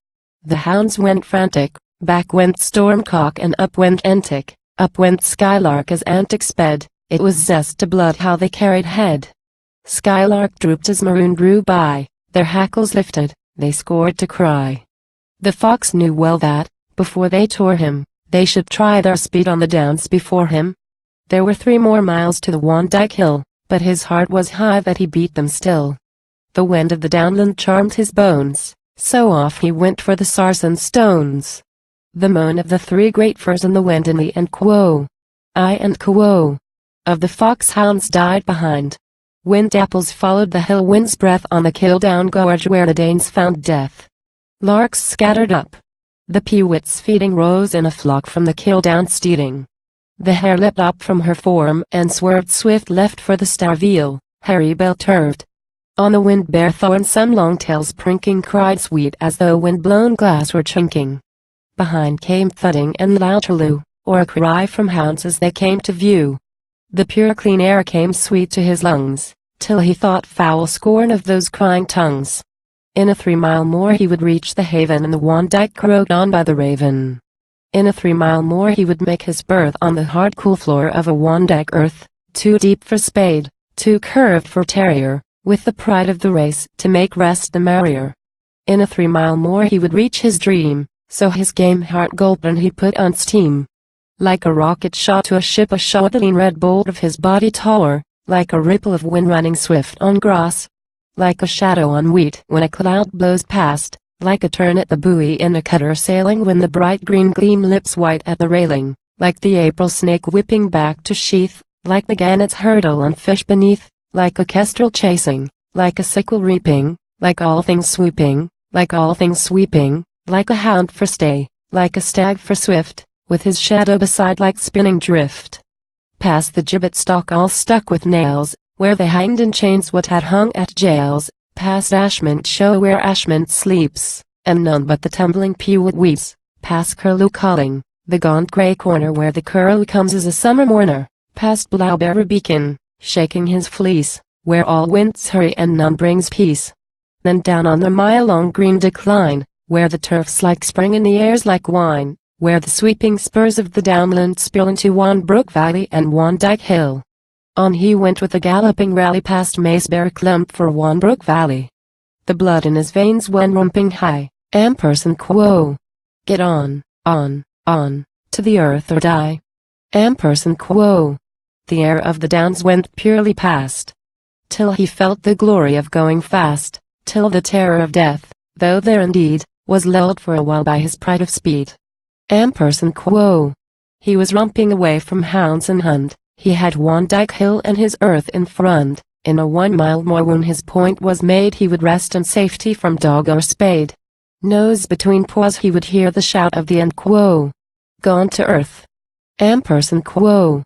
The hounds went frantic, back went Stormcock and up went Antic, up went Skylark as Antic sped, it was zest to blood how they carried head. Skylark drooped as Maroon drew by, their hackles lifted, they scored to cry. The fox knew well that, before they tore him, they should try their speed on the downs before him. There were 3 more miles to the Wandike Hill, but his heart was high that he beat them still. The wind of the downland charmed his bones, so off he went for the sarsen stones. The moan of the 3 great firs in the wind in the end quo. I and quo. Of the foxhounds died behind. Wind apples followed the hill wind's breath on the Kildown gorge where the Danes found death. Larks scattered up. The pewits feeding rose in a flock from the Kildown steeding. The hare leapt up from her form and swerved swift left for the Starveal, Harry Bell turved. On the wind bare thorn some long tails prinking cried sweet as though wind-blown glass were chinking. Behind came thudding and loud halloo, or a cry from hounds as they came to view. The pure clean air came sweet to his lungs, till he thought foul scorn of those crying tongues. In a 3 mile more he would reach the haven and the Wandike rode on by the Raven. In a 3 mile more he would make his berth on the hard cool floor of a Wandike earth, too deep for spade, too curved for terrier, with the pride of the race to make rest the merrier. In a 3 mile more he would reach his dream, so his game heart gulped and he put on steam. Like a rocket shot to a ship ashore the lean red bolt of his body tore, like a ripple of wind running swift on grass. Like a shadow on wheat when a cloud blows past, like a turn at the buoy in a cutter sailing when the bright green gleam lips white at the railing, like the April snake whipping back to sheath, like the gannets hurdle on fish beneath, like a kestrel chasing, like a sickle reaping, like all things swooping, like all things sweeping, like a hound for stay, like a stag for swift, with his shadow beside like spinning drift. Past the gibbet stalk all stuck with nails, where they hanged in chains what had hung at jails, past Ashmont show where Ashmont sleeps, and none but the tumbling peewit weeps, past Curlew calling, the gaunt grey corner where the curlew comes as a summer mourner, past Blueberry Beacon, shaking his fleece, where all winds hurry and none brings peace. Then down on the mile-long green decline, where the turf's like spring and the air's like wine, where the sweeping spurs of the downland spill into Wanbrook Valley and Wandike Hill. On he went with a galloping rally past Maceberry Clump for Wanbrook Valley. The blood in his veins went rumping high, ampersand quo. Get on, to the earth or die. Ampersand quo. The air of the downs went purely past, till he felt the glory of going fast, till the terror of death, though there indeed, was lulled for a while by his pride of speed. Ampersand quo. He was romping away from hounds and hunt. He had Wandike Hill and his earth in front. In a 1 mile more when his point was made he would rest in safety from dog or spade. Nose between paws he would hear the shout of the end quo. Gone to earth. Ampersand quo.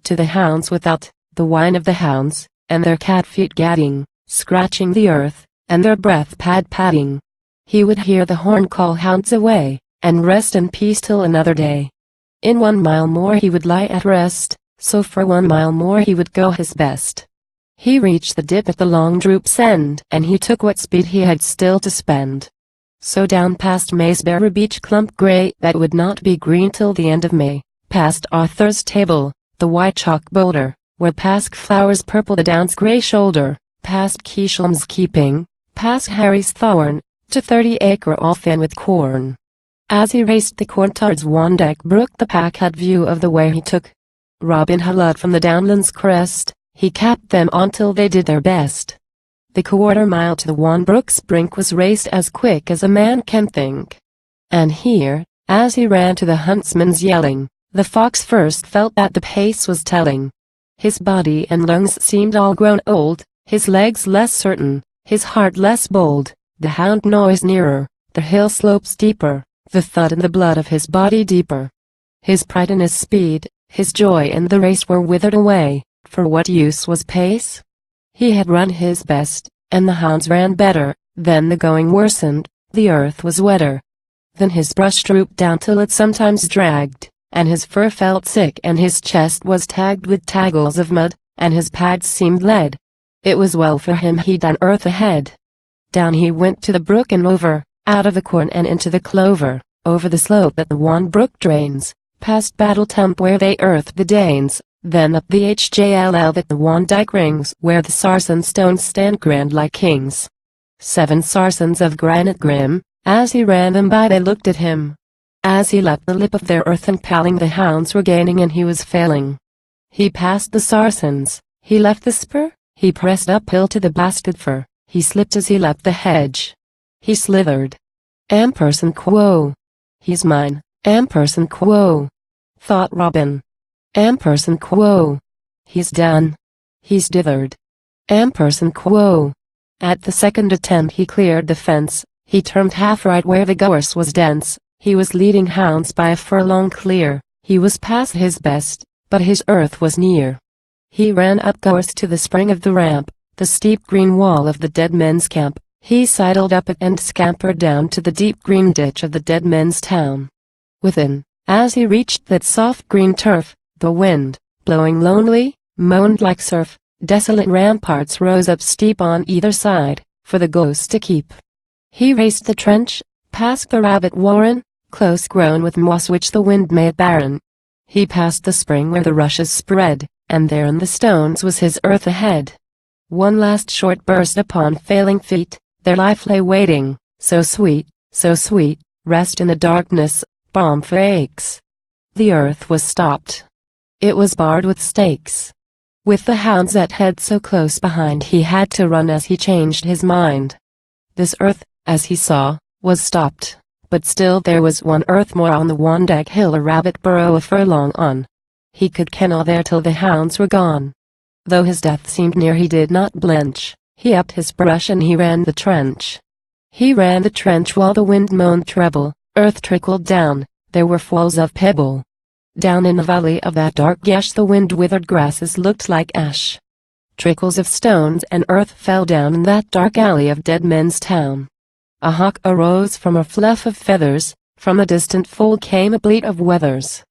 To the hounds without, the whine of the hounds, and their cat feet gadding, scratching the earth, and their breath pad-padding. He would hear the horn call hounds away, and rest in peace till another day. In 1 mile more he would lie at rest, so for 1 mile more he would go his best. He reached the dip at the long droop's end, and he took what speed he had still to spend. So down past Maceberry Beach Clump grey that would not be green till the end of May, past Arthur's Table, the white chalk boulder, where past flowers purple the down's grey shoulder, past Keesholm's Keeping, past Harry's Thorn, to 30-acre all thin with corn. As he raced the corn towards Wandike Brook the pack had view of the way he took. Robin Hood from the downland's crest, he capped them on till they did their best. The 1/4 mile to the Wanbrook's brink was raced as quick as a man can think. And here, as he ran to the huntsman's yelling, the fox first felt that the pace was telling. His body and lungs seemed all grown old, his legs less certain, his heart less bold, the hound noise nearer, the hill slopes deeper, the thud in the blood of his body deeper. His pride and his speed, his joy in the race were withered away, for what use was pace? He had run his best, and the hounds ran better, then the going worsened, the earth was wetter. Then his brush drooped down till it sometimes dragged, and his fur felt sick and his chest was tagged with taggles of mud, and his pads seemed lead. It was well for him he'd done earth ahead. Down he went to the brook and over, out of the corn and into the clover, over the slope that the Wanbrook drains, past Battletump where they earthed the Danes, then up the HJLL that the Wandike rings where the sarsen stones stand grand like kings. 7 sarsens of granite grim, as he ran them by they looked at him. As he leapt the lip of their earth and paling the hounds were gaining and he was failing. He passed the sarsens, he left the spur, he pressed uphill to the blasted fir, he slipped as he leapt the hedge. He slithered. Ampersand quo. He's mine, ampersand quo. Thought Robin. Ampersand quo. He's done. He's dithered. Ampersand quo. At the second attempt he cleared the fence, he turned half right where the gorse was dense, he was leading hounds by a furlong clear, he was past his best, but his earth was near. He ran up gorse to the spring of the ramp, the steep green wall of the dead men's camp. He sidled up it and scampered down to the deep green ditch of the dead men's town. Within, as he reached that soft green turf, the wind, blowing lonely, moaned like surf. Desolate ramparts rose up steep on either side, for the ghost to keep. He raced the trench, past the rabbit warren, close grown with moss which the wind made barren. He passed the spring where the rushes spread, and there in the stones was his earth ahead. One last short burst upon failing feet, their life lay waiting, so sweet, rest in the darkness, balm for aches. The earth was stopped. It was barred with stakes. With the hounds at head so close behind, he had to run as he changed his mind. This earth, as he saw, was stopped, but still there was one earth more on the Wandagg Hill, a rabbit burrow a furlong on. He could kennel there till the hounds were gone. Though his death seemed near, he did not blench. He upped his brush and he ran the trench. He ran the trench while the wind moaned treble, earth trickled down, there were falls of pebble. Down in the valley of that dark gash the wind-withered grasses looked like ash. Trickles of stones and earth fell down in that dark alley of dead men's town. A hawk arose from a fluff of feathers, from a distant fold came a bleat of wethers.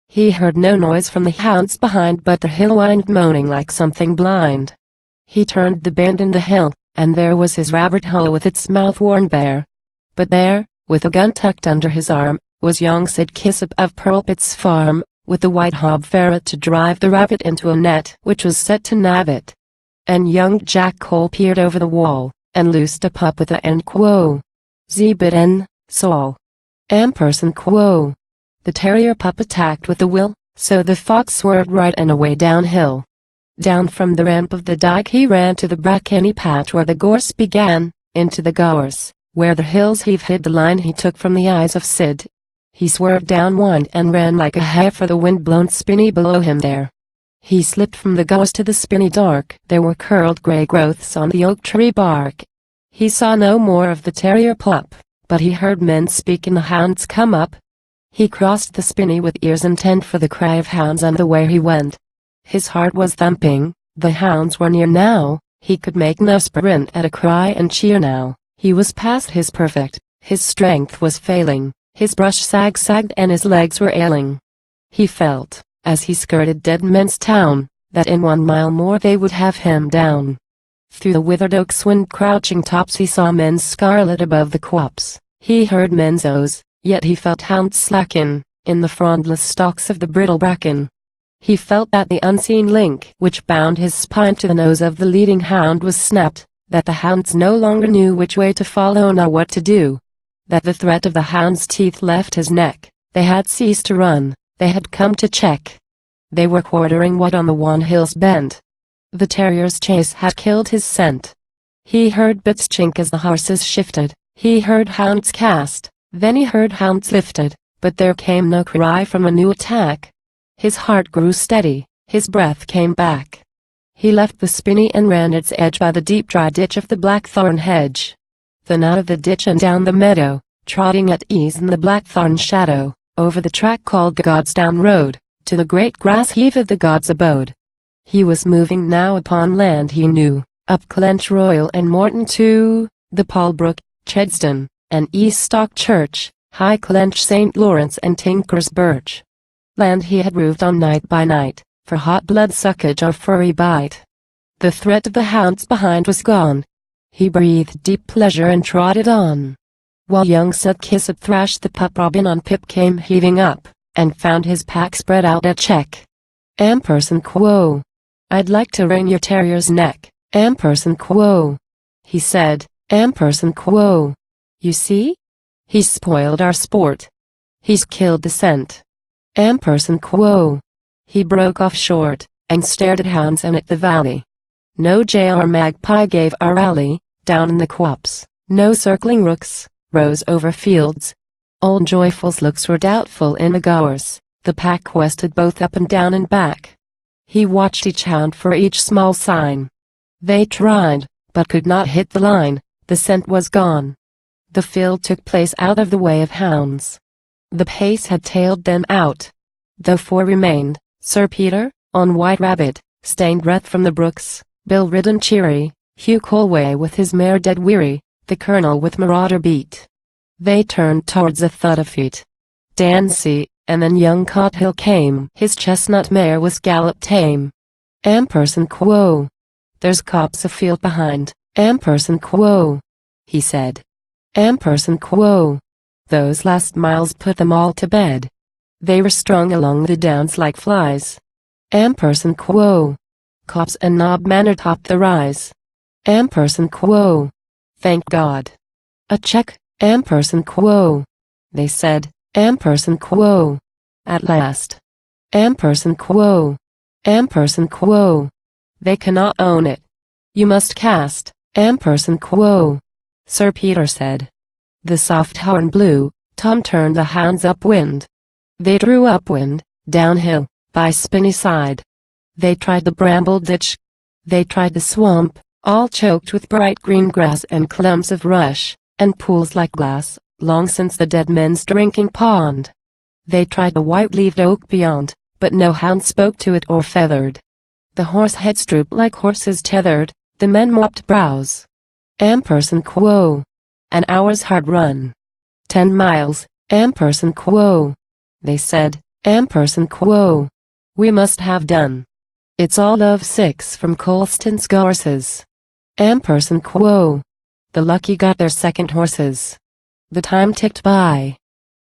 He heard no noise from the hounds behind but the hill wind moaning like something blind. He turned the bend in the hill, and there was his rabbit hole with its mouth worn bare. But there, with a gun tucked under his arm, was young Sid Kissop of Purlpit's farm, with the white hob ferret to drive the rabbit into a net which was set to nab it. And young Jack Cole peered over the wall, and loosed a pup with a N quo. Zbn, Saul. Ampersand quo. The terrier pup attacked with a will, so the fox swerved right and away downhill. Down from the ramp of the dike he ran to the brackeny patch where the gorse began, into the gorse, where the hill's heave hid the line he took from the eyes of Sid. He swerved downwind and ran like a hare for the wind-blown spinney below him there. He slipped from the gorse to the spinney dark. There were curled grey growths on the oak tree bark. He saw no more of the terrier pup, but he heard men speak and the hounds come up. He crossed the spinney with ears intent for the cry of hounds and the way he went. His heart was thumping, the hounds were near now, he could make no sprint at a cry and cheer now. He was past his perfect, his strength was failing. His brush sagged and his legs were ailing. He felt, as he skirted Dead Men's Town, that in 1 mile more they would have him down. Through the withered oaks wind crouching tops he saw men's scarlet above the copse. He heard men's oaths, yet he felt hounds slacken, in the frondless stalks of the brittle bracken. He felt that the unseen link which bound his spine to the nose of the leading hound was snapped, that the hounds no longer knew which way to follow nor what to do. That the threat of the hound's teeth left his neck, they had ceased to run, they had come to check. They were quartering what on the Wan Hills bent. The terrier's chase had killed his scent. He heard bits chink as the horses shifted, he heard hounds cast, then he heard hounds lifted, but there came no cry from a new attack. His heart grew steady, his breath came back. He left the spinney and ran its edge by the deep dry ditch of the blackthorn hedge. Then out of the ditch and down the meadow, trotting at ease in the blackthorn shadow, over the track called Godsdown Road, to the great grass heath of the gods' abode. He was moving now upon land he knew, up Clench Royal and Morton to the Paulbrook, Chedston, and East Stock Church, High Clench St. Lawrence and Tinker's Birch. Land he had roved on night by night, for hot blood suckage or furry bite. The threat of the hounds behind was gone. He breathed deep pleasure and trotted on. While young Sid Kissop thrashed the pup, Robin on Pip came heaving up, and found his pack spread out at check. Ampersand quo. I'd like to wring your terrier's neck, Ampersand quo. He said, Ampersand quo. You see? He's spoiled our sport. He's killed the scent. Ampersand quo. He broke off short, and stared at hounds and at the valley. No jay or magpie gave a rally, down in the copse, no circling rooks, rose over fields. Old Joyful's looks were doubtful in the gorse, the pack quested both up and down and back. He watched each hound for each small sign. They tried, but could not hit the line, the scent was gone. The field took place out of the way of hounds. The pace had tailed them out. Though 4 remained, Sir Peter, on White Rabbit, stained breath from the brooks, Bill Ridden Cheery, Hugh Colway with his mare dead weary, the colonel with marauder beat. They turned towards a thud of feet. Dancy, and then young Cothill came. His chestnut mare was gallop tame. Quo. There's cops afield behind. Quo. He said. Quo. Those last miles put them all to bed. They were strung along the downs like flies. Quo. Cops and knobmen are top the rise. Quo. Thank God. A check. Quo. They said. Quo. At last. Quo. Quo. They cannot own it. You must cast. Quo. Sir Peter said. The soft horn blew. Tom turned the hounds upwind. They drew upwind, downhill, by Spinney side. They tried the bramble ditch. They tried the swamp, all choked with bright green grass and clumps of rush, and pools like glass, long since the dead men's drinking pond. They tried the white-leaved oak beyond, but no hound spoke to it or feathered. The horse heads drooped like horses tethered, the men mopped brows. Quo. An hour's hard run. 10 miles, Quo. They said, Quo. We must have done. It's all of 6 from Colston's horses. Quo. The lucky got their second horses. The time ticked by.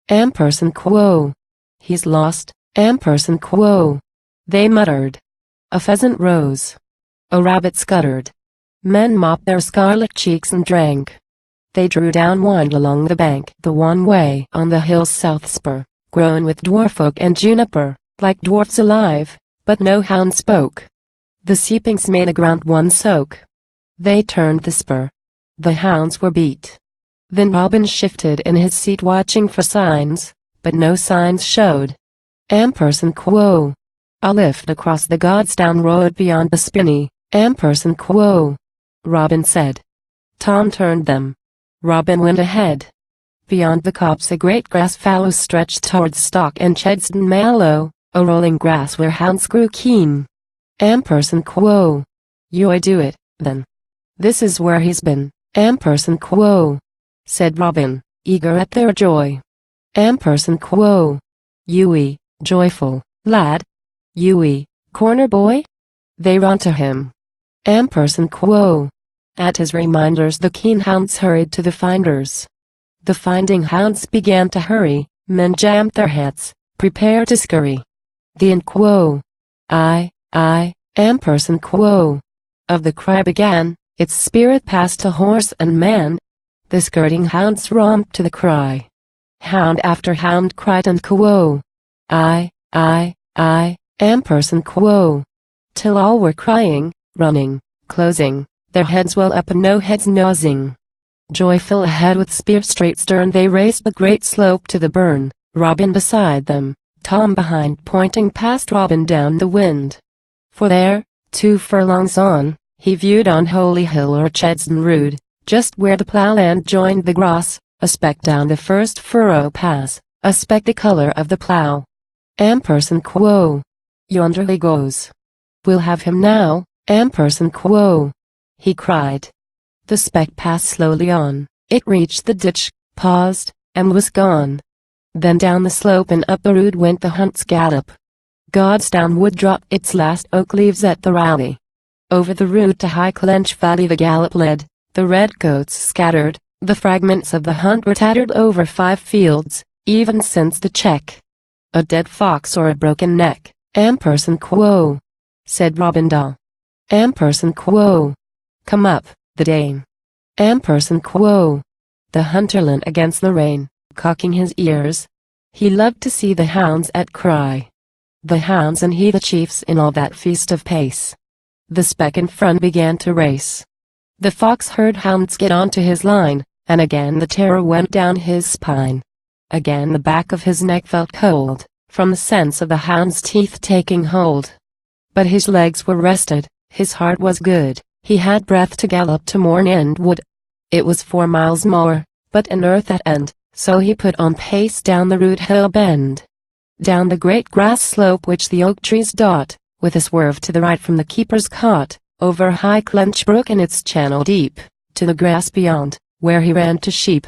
Quo. He's lost. Quo. They muttered. A pheasant rose. A rabbit scuttered. Men mopped their scarlet cheeks and drank. They drew downwind along the bank, the one way on the hill's south spur, grown with dwarf oak and juniper, like dwarfs alive, but no hound spoke. The seepings made the ground one soak. They turned the spur. The hounds were beat. Then Robin shifted in his seat watching for signs, but no signs showed. Quo. A lift across the Godstown road beyond the Spinney. Quo. Robin said. Tom turned them. Robin went ahead. Beyond the copse a great grass fallow stretched towards Stock and Chedston Mallow, a rolling grass where hounds grew keen. Quo. You do it, then. This is where he's been. Quo. Said Robin, eager at their joy. Quo. Hughie, joyful, lad. Hughie, corner boy? They ran to him. Quo. At his reminders the keen hounds hurried to the finders. The finding hounds began to hurry, men jammed their heads, prepare to scurry. The quo. Quo. Of the cry began, its spirit passed to horse and man. The skirting hounds romped to the cry. Hound after hound cried and quo. Quo. Till all were crying, running, closing, their heads well up and no heads nosing. Joyful ahead with spear straight stern they raced the great slope to the burn, Robin beside them, Tom behind pointing past Robin down the wind. For there, 2 furlongs on, he viewed on Holy Hill or Chedston Rood, just where the ploughland joined the grass, a speck down the first furrow pass, a speck the color of the plough. Quo. Yonder he goes. We'll have him now, Quo. He cried. The speck passed slowly on, it reached the ditch, paused, and was gone. Then down the slope and up the road went the hunt's gallop. Godstown Wood dropped its last oak leaves at the rally. Over the road to High Clench Valley the gallop led, the redcoats scattered, the fragments of the hunt were tattered over 5 fields, even since the check. A dead fox or a broken neck, Quo. Said Robin Daw. Quo. Come up, the Dane. Quo. The hunter leaned against the rein, cocking his ears. He loved to see the hounds at cry. The hounds and he the chiefs in all that feast of pace. The speck in front began to race. The fox heard hounds get onto his line, and again the terror went down his spine. Again the back of his neck felt cold, from the sense of the hound's teeth taking hold. But his legs were rested, his heart was good, he had breath to gallop to Mornend Wood. It was 4 miles more, but an earth at end, so he put on pace down the Rood Hill bend. Down the great grass slope which the oak trees dot, with a swerve to the right from the keeper's cot, over High Clench Brook and its channel deep, to the grass beyond, where he ran to sheep.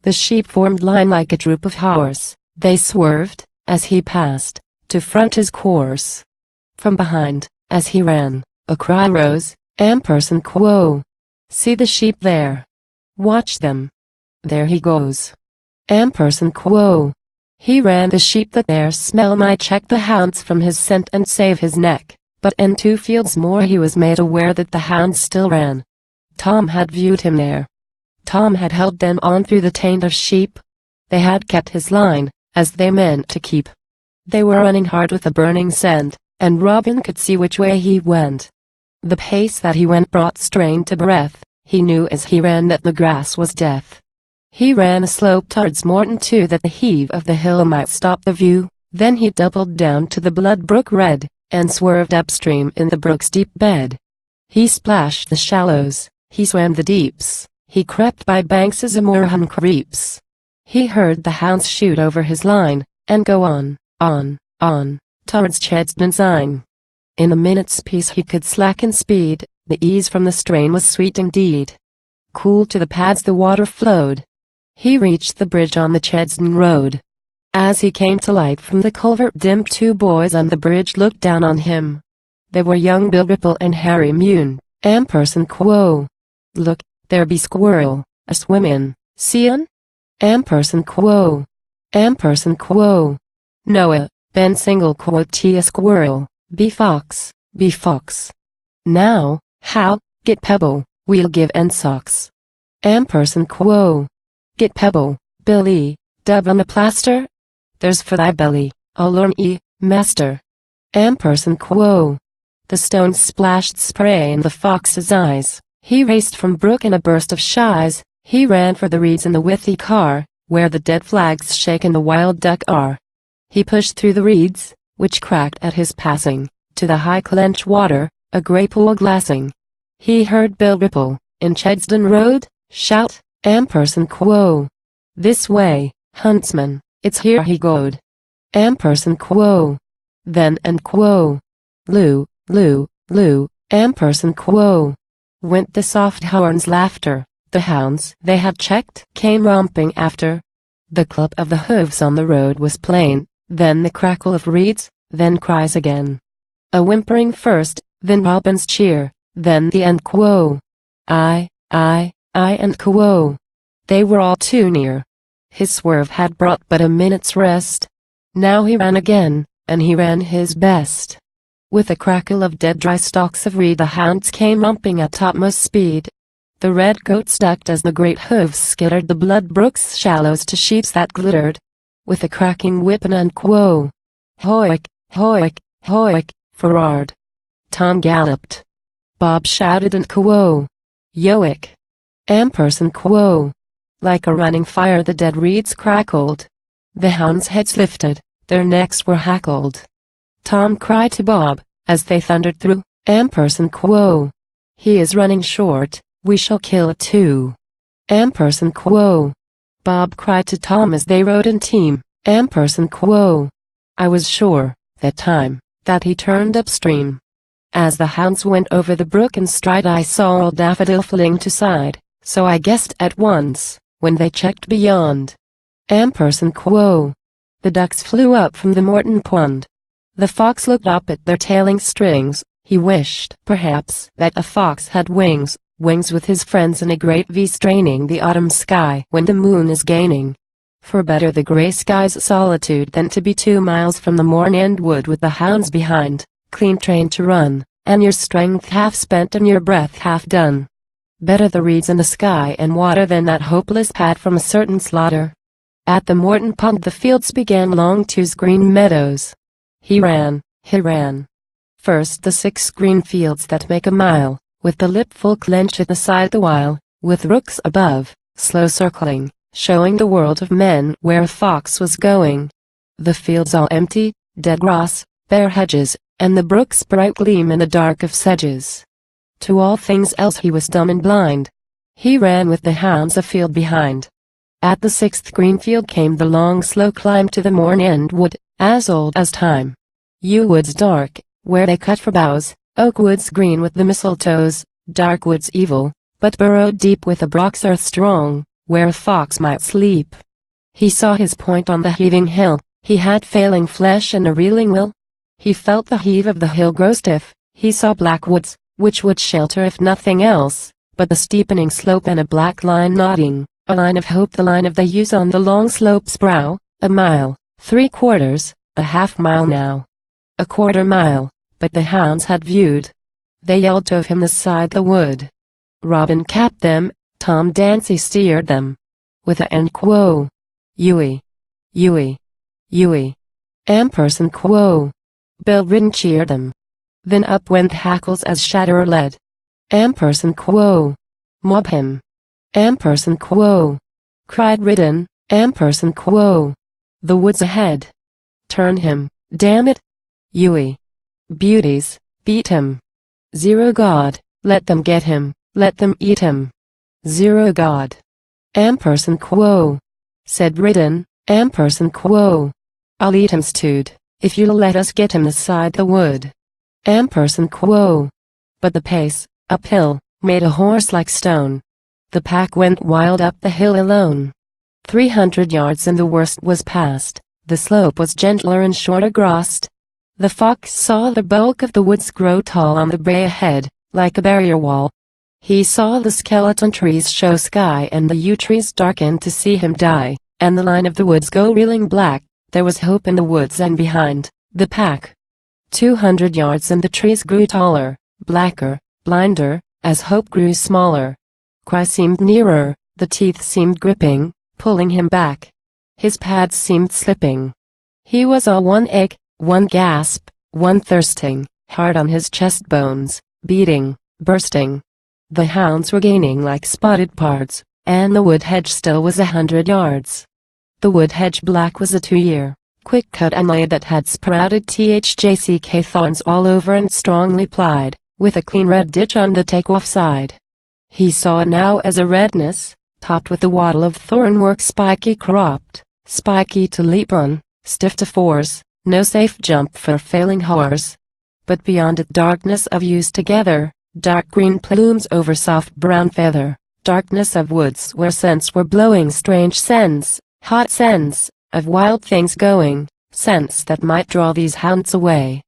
The sheep formed line like a troop of horse. They swerved, as he passed, to front his course. From behind, as he ran, a cry rose, Quo! See the sheep there. Watch them. There he goes. Quo! He ran the sheep that their smell might check the hounds from his scent and save his neck, but in 2 fields more he was made aware that the hounds still ran. Tom had viewed him there. Tom had held them on through the taint of sheep. They had kept his line, as they meant to keep. They were running hard with a burning scent, and Robin could see which way he went. The pace that he went brought strain to breath. He knew as he ran that the grass was death. He ran a slope towards Morton too, that the heave of the hill might stop the view. Then he doubled down to the Blood Brook Red, and swerved upstream in the brook's deep bed. He splashed the shallows, he swam the deeps, he crept by banks as a moorhen creeps. He heard the hounds shoot over his line, and go on, towards Chedsden's Ine. In a minute's peace he could slacken speed, the ease from the strain was sweet indeed. Cool to the pads the water flowed. He reached the bridge on the Chedsden road. As he came to light from the culvert dim, 2 boys on the bridge looked down on him. They were young Bill Ripple and Harry Mune. Quo! Look, there be Squirrel, a swimmin', see un? Quo! Quo! Noah, Ben Single quote a squirrel, be fox, be fox. Now, how, get pebble, we'll give en socks. Quo! Get pebble, Billy, dub on the plaster? There's for thy belly, I'll learn master. Quo! The stones splashed spray in the fox's eyes. He raced from brook in a burst of shies. He ran for the reeds in the withy car, where the dead flags shake and the wild duck are. He pushed through the reeds, which cracked at his passing, to the High Clench water, a grey pool glassing. He heard Bill Ripple, in Chedsden Road, shout, Quo! This way, huntsman, it's here he goed. Quo! Then and quo! Loo, loo, loo, quo! Went the soft horn's laughter. The hounds they had checked came romping after. The clump of the hooves on the road was plain, then the crackle of reeds, then cries again. A whimpering first, then Robin's cheer, then the and quo! I and quo! They were all too near. His swerve had brought but a minute's rest. Now he ran again, and he ran his best. With a crackle of dead dry stalks of reed the hounds came romping at topmost speed. The red goats ducked as the great hooves skittered the Blood Brook's shallows to sheeps that glittered. With a cracking whip and quo! Hoick, hoick, hoick, forward! Tom galloped. Bob shouted and quo! Yoick! Quo! Like a running fire the dead reeds crackled. The hounds' heads lifted, their necks were hackled. Tom cried to Bob, as they thundered through, Quo! He is running short, we shall kill it too. Quo! Bob cried to Tom as they rode in team, Quo! I was sure, that time, that he turned upstream. As the hounds went over the brook in stride I saw old Daffodil fling to side, so I guessed at once, when they checked beyond. Quo! The ducks flew up from the Morton pond. The fox looked up at their tailing strings. He wished, perhaps, that a fox had wings with his friends in a great V straining the autumn sky when the moon is gaining. For better the grey sky's solitude than to be 2 miles from the Morn End wood with the hounds behind, clean trained to run, and your strength half spent and your breath half done. Better the reeds in the sky and water than that hopeless pad from a certain slaughter. At the Morton pond the fields began long to's green meadows. He ran. First the 6 green fields that make a mile, with the lip full clenched at the side the while, with rooks above, slow circling, showing the world of men where a fox was going. The fields all empty, dead grass, bare hedges, and the brook's bright gleam in the dark of sedges. To all things else he was dumb and blind. He ran with the hounds a field behind. At the 6th green field came the long slow climb to the Morn End wood, as old as time. Yew woods dark, where they cut for boughs, Oak woods green with the mistletoes, dark woods evil, but burrowed deep with the brocks earth strong, where a fox might sleep. He saw his point on the heaving hill, he had failing flesh and a reeling will. He felt the heave of the hill grow stiff, he saw black woods, which would shelter if nothing else, but the steepening slope and a black line nodding, a line of hope, the line of the yews on the long slope's brow, a mile, 3/4, a half-mile now. A quarter-mile, but the hounds had viewed. They yelled to him the side the wood. Robin capped them, Tom Dancy steered them. With a and quo. Uwe. Uwe. Uwe. Ampersand quo. Bill Ridden cheered them. Then up went Hackles as Shatterer led. Ampersand quo. Mob him. Ampersand quo. Cried Ridden, Ampersand quo. The woods ahead. Turn him, damn it. Uwe. Beauties, beat him. Zero God, let them get him, let them eat him. Zero God. Ampersand quo. Said Ridden, Ampersand quo. I'll eat him stewed, if you'll let us get him aside the wood. Ampersand quo. But the pace, uphill, made a horse like stone. The pack went wild up the hill alone. 300 yards and the worst was past, the slope was gentler and shorter grassed. The fox saw the bulk of the woods grow tall on the brae ahead, like a barrier wall. He saw the skeleton trees show sky and the yew trees darken to see him die, and the line of the woods go reeling black. There was hope in the woods and behind, the pack. 200 yards and the trees grew taller, blacker, blinder, as hope grew smaller. Cry seemed nearer, the teeth seemed gripping, pulling him back. His pads seemed slipping. He was all one ache, one gasp, one thirsting, hard on his chest bones, beating, bursting. The hounds were gaining like spotted pards, and the wood hedge still was 100 yards. The wood hedge black was a 2-year, quick-cut annually that had sprouted THJCK thorns all over and strongly plied, with a clean red ditch on the take-off side. He saw it now as a redness, topped with a wattle of thornwork spiky cropped, spiky to leap on, stiff to force, no safe jump for failing horse. But beyond it darkness of yews together, dark green plumes over soft brown feather, darkness of woods where scents were blowing strange scents, hot scents, of wild things going, scents that might draw these hounds away.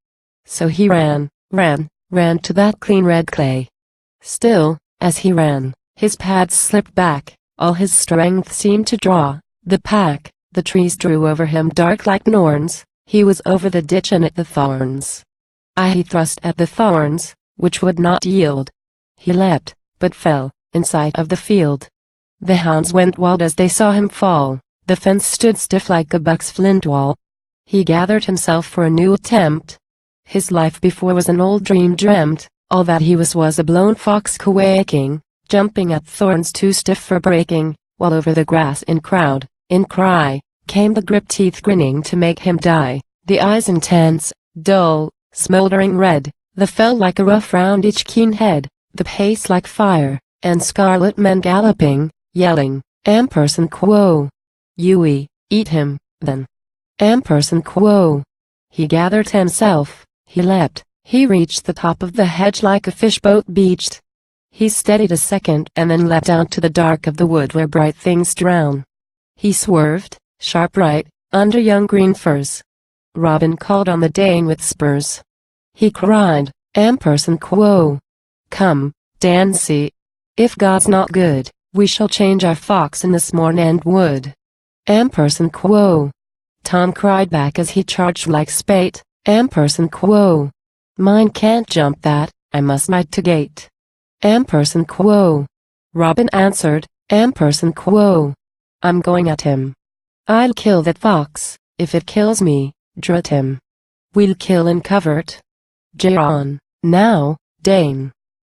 So he ran to that clean red clay. Still, as he ran, his pads slipped back, all his strength seemed to draw, the pack, the trees drew over him dark like Norns, he was over the ditch and at the thorns. He thrust at the thorns, which would not yield. He leapt, but fell, in sight of the field. The hounds went wild as they saw him fall, the fence stood stiff like a buck's flint wall. He gathered himself for a new attempt. His life before was an old dream dreamt, all that he was a blown fox quaking, jumping at thorns too stiff for breaking, while over the grass in crowd, in cry, came the grip teeth grinning to make him die, the eyes intense, dull, smoldering red, the fell like a rough round each keen head, the pace like fire, and scarlet men galloping, yelling, Ampersand quo. Uwe, eat him, then. Ampersand quo. He gathered himself, he leapt, he reached the top of the hedge like a fishboat beached. He steadied a second and then leapt out to the dark of the wood where bright things drown. He swerved, sharp right, under young green firs. Robin called on the Dane with spurs. He cried, Ampersand quo. Come, Dancy. If God's not good, we shall change our fox in this moorland wood. Ampersand quo. Tom cried back as he charged like spate, Ampersand quo. Mine can't jump that, I must ride to gate. Ampersand quo. Robin answered, Ampersand quo. I'm going at him. I'll kill that fox, if it kills me, drat him. We'll kill in covert. Jeer on, now, Dane.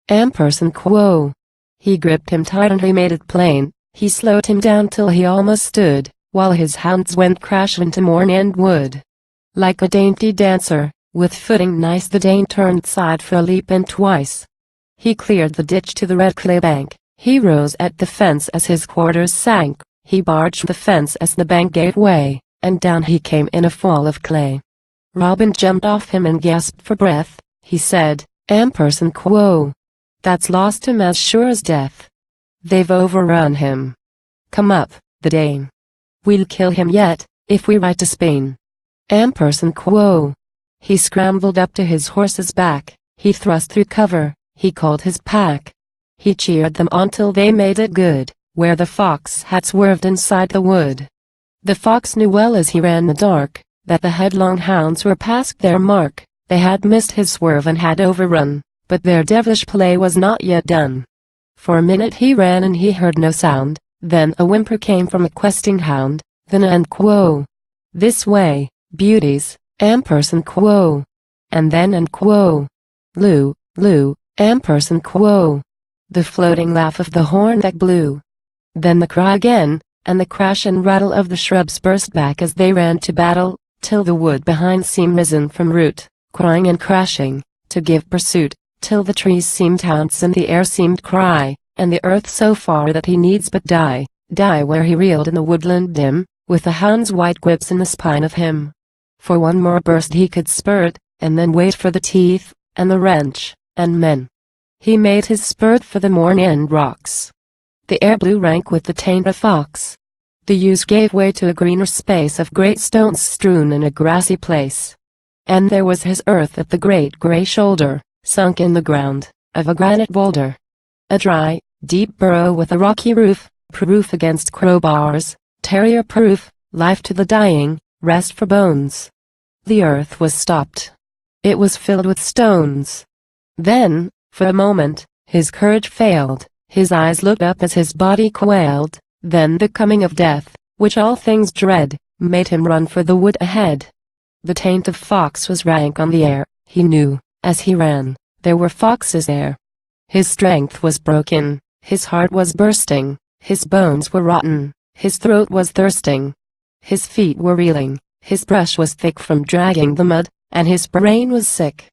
Ampersand quo. He gripped him tight and he made it plain, he slowed him down till he almost stood, while his hounds went crash into moorland wood. Like a dainty dancer, with footing nice the Dane turned side for a leap and twice. He cleared the ditch to the red clay bank, he rose at the fence as his quarters sank, he barged the fence as the bank gave way, and down he came in a fall of clay. Robin jumped off him and gasped for breath, he said, Ampersand quo. That's lost him as sure as death. They've overrun him. Come up, the Dane. We'll kill him yet, if we ride to Spain. Ampersand quo. He scrambled up to his horse's back, he thrust through cover, he called his pack. He cheered them on till they made it good, where the fox had swerved inside the wood. The fox knew well as he ran the dark, that the headlong hounds were past their mark. They had missed his swerve and had overrun, but their devilish play was not yet done. For a minute he ran and he heard no sound, then a whimper came from a questing hound, then and quo. This way, beauties, Ampersand quo. And then and quo. Loo, loo, Ampersand quo. The floating laugh of the horn that blew. Then the cry again, and the crash and rattle of the shrubs burst back as they ran to battle, till the wood behind seemed risen from root, crying and crashing, to give pursuit, till the trees seemed hounds and the air seemed cry, and the earth so far that he needs but die where he reeled in the woodland dim, with the hound's white whips in the spine of him. For one more burst he could spurt, and then wait for the teeth, and the wrench, and men. He made his spurt for the moorland rocks. The air blew rank with the taint of fox. The yews gave way to a greener space of great stones strewn in a grassy place. And there was his earth at the great grey shoulder, sunk in the ground, of a granite boulder. A dry, deep burrow with a rocky roof, proof against crowbars, terrier-proof, life to the dying, rest for bones. The earth was stopped. It was filled with stones. Then, for a moment, his courage failed, his eyes looked up as his body quailed, then the coming of death, which all things dread, made him run for the wood ahead. The taint of fox was rank on the air, he knew, as he ran, there were foxes there. His strength was broken, his heart was bursting, his bones were rotten, his throat was thirsting. His feet were reeling, his brush was thick from dragging the mud, and his brain was sick.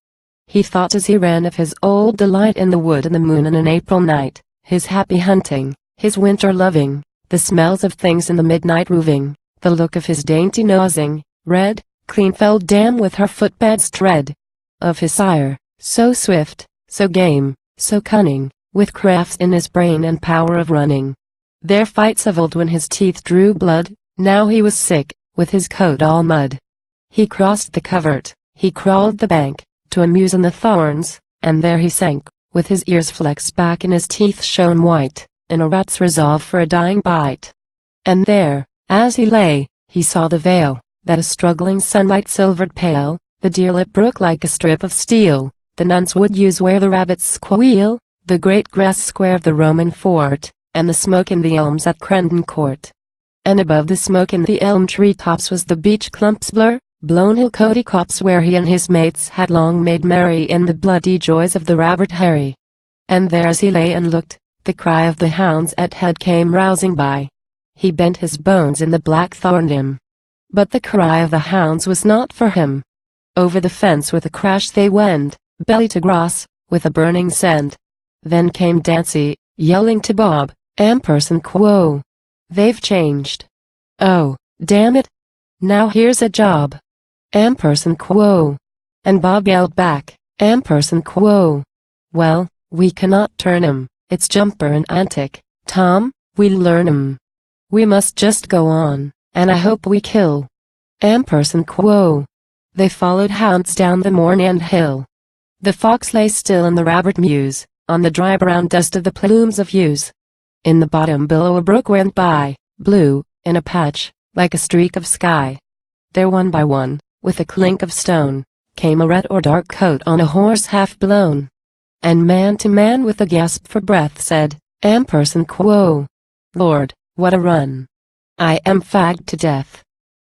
He thought as he ran of his old delight in the wood and the moon in an April night, his happy hunting, his winter loving, the smells of things in the midnight roving, the look of his dainty nosing, red, clean felled dam with her footpad's tread. Of his sire, so swift, so game, so cunning, with crafts in his brain and power of running. Their fights of old when his teeth drew blood, now he was sick, with his coat all mud. He crossed the covert, he crawled the bank, to a mews in the thorns, and there he sank, with his ears flexed back and his teeth shone white, in a rat's resolve for a dying bite. And there, as he lay, he saw the vale, that a struggling sunlight silvered pale, the deer-lit brook like a strip of steel, the nuns' wood yews where the rabbits squeal, the great grass square of the Roman fort, and the smoke in the elms at Crendon Court. And above the smoke in the elm tree tops was the beech clump's blur, blown Hillcote copse where he and his mates had long made merry in the bloody joys of the Robert Harry. And there as he lay and looked, the cry of the hounds at head came rousing by. He bent his bones in the black thorn limb. But the cry of the hounds was not for him. Over the fence with a crash they went, belly to grass, with a burning scent. Then came Dancy, yelling to Bob, Ampersand quo. They've changed. Oh, damn it. Now here's a job. Ampersand quo. And Bob yelled back, Ampersand quo. Well, we cannot turn 'em, it's Jumper and Antic, Tom, we'll learn 'em. We must just go on, and I hope we kill. Ampersand quo. They followed hounds down the moorland hill. The fox lay still in the rabbit mews, on the dry brown dust of the plumes of yews. In the bottom below a brook went by, blue, in a patch, like a streak of sky. There one by one, with a clink of stone, came a red or dark coat on a horse half blown. And man to man with a gasp for breath said, Ampersand quo. Lord, what a run. I am fagged to death.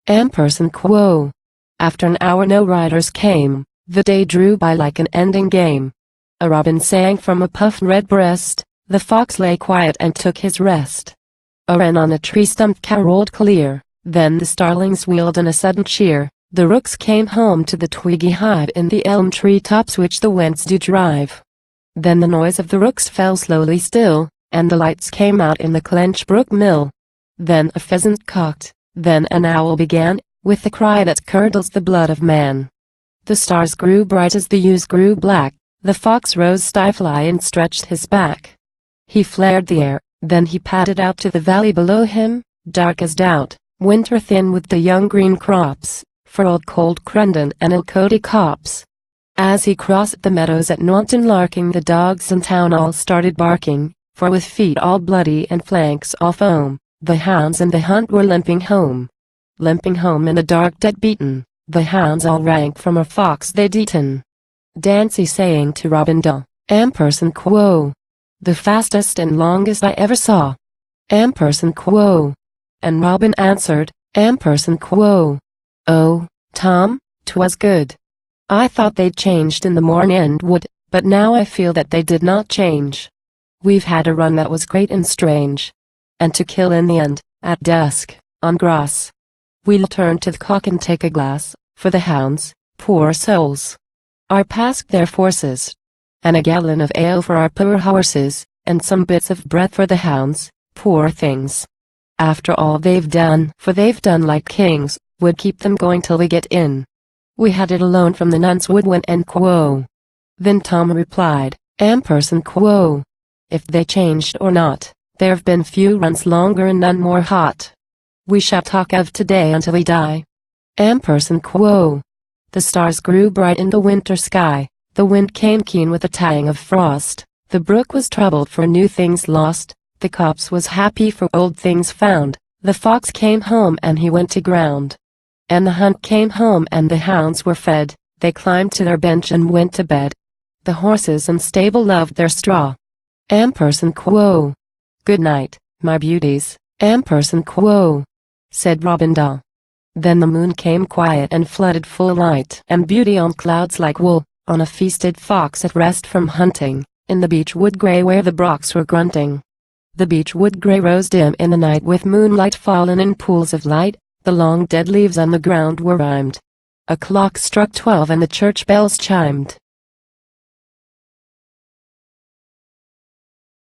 Ampersand quo. After an hour no riders came, the day drew by like an ending game. A robin sang from a puffed red breast, the fox lay quiet and took his rest. A wren on a tree stump caroled clear, then the starlings wheeled in a sudden cheer, the rooks came home to the twiggy hive in the elm tree tops which the winds do drive. Then the noise of the rooks fell slowly still, and the lights came out in the Clench Brook mill. Then a pheasant cocked, then an owl began, with the cry that curdles the blood of man. The stars grew bright as the yews grew black, The fox rose stiffly and stretched his back. He flared the air, then he padded out to the valley below him, dark as doubt, winter thin with the young green crops, for old cold Crendon and Ilcody copse. As he crossed the meadows at Naunton Larking, the dogs in town all started barking, for with feet all bloody and flanks all foam, the hounds in the hunt were limping home. Limping home in the dark dead beaten, the hounds all rank from a fox they'd eaten. Dancy saying to Robin Daw, "Amperson quo! The fastest and longest I ever saw. Amperson quo!" And Robin answered, "Amperson quo! Oh, Tom, 'twas good. I thought they'd changed in the morn and would, but now I feel that they did not change. We've had a run that was great and strange. And to kill in the end, at dusk, on grass. We'll turn to the cock and take a glass, for the hounds, poor souls, are past their forces. And a gallon of ale for our poor horses, and some bits of bread for the hounds, poor things. After all they've done, for they've done like kings, would keep them going till we get in. We had it alone from the nuns would win and quo." Then Tom replied, "Amperson quo! If they changed or not, there've been few runs longer and none more hot. We shall talk of today until we die. Amperson quo!" The stars grew bright in the winter sky, the wind came keen with a tang of frost, the brook was troubled for new things lost, the copse was happy for old things found, the fox came home and he went to ground. And the hunt came home and the hounds were fed, they climbed to their bench and went to bed. The horses and stable loved their straw. Amperson quo! "Good night, my beauties, Amperson quo!" said Robin Daw. Then the moon came quiet and flooded full light and beauty on clouds like wool, on a feasted fox at rest from hunting, in the beech wood grey where the brocks were grunting. The beech wood grey rose dim in the night with moonlight fallen in pools of light, the long dead leaves on the ground were rhymed. A clock struck 12 and the church bells chimed.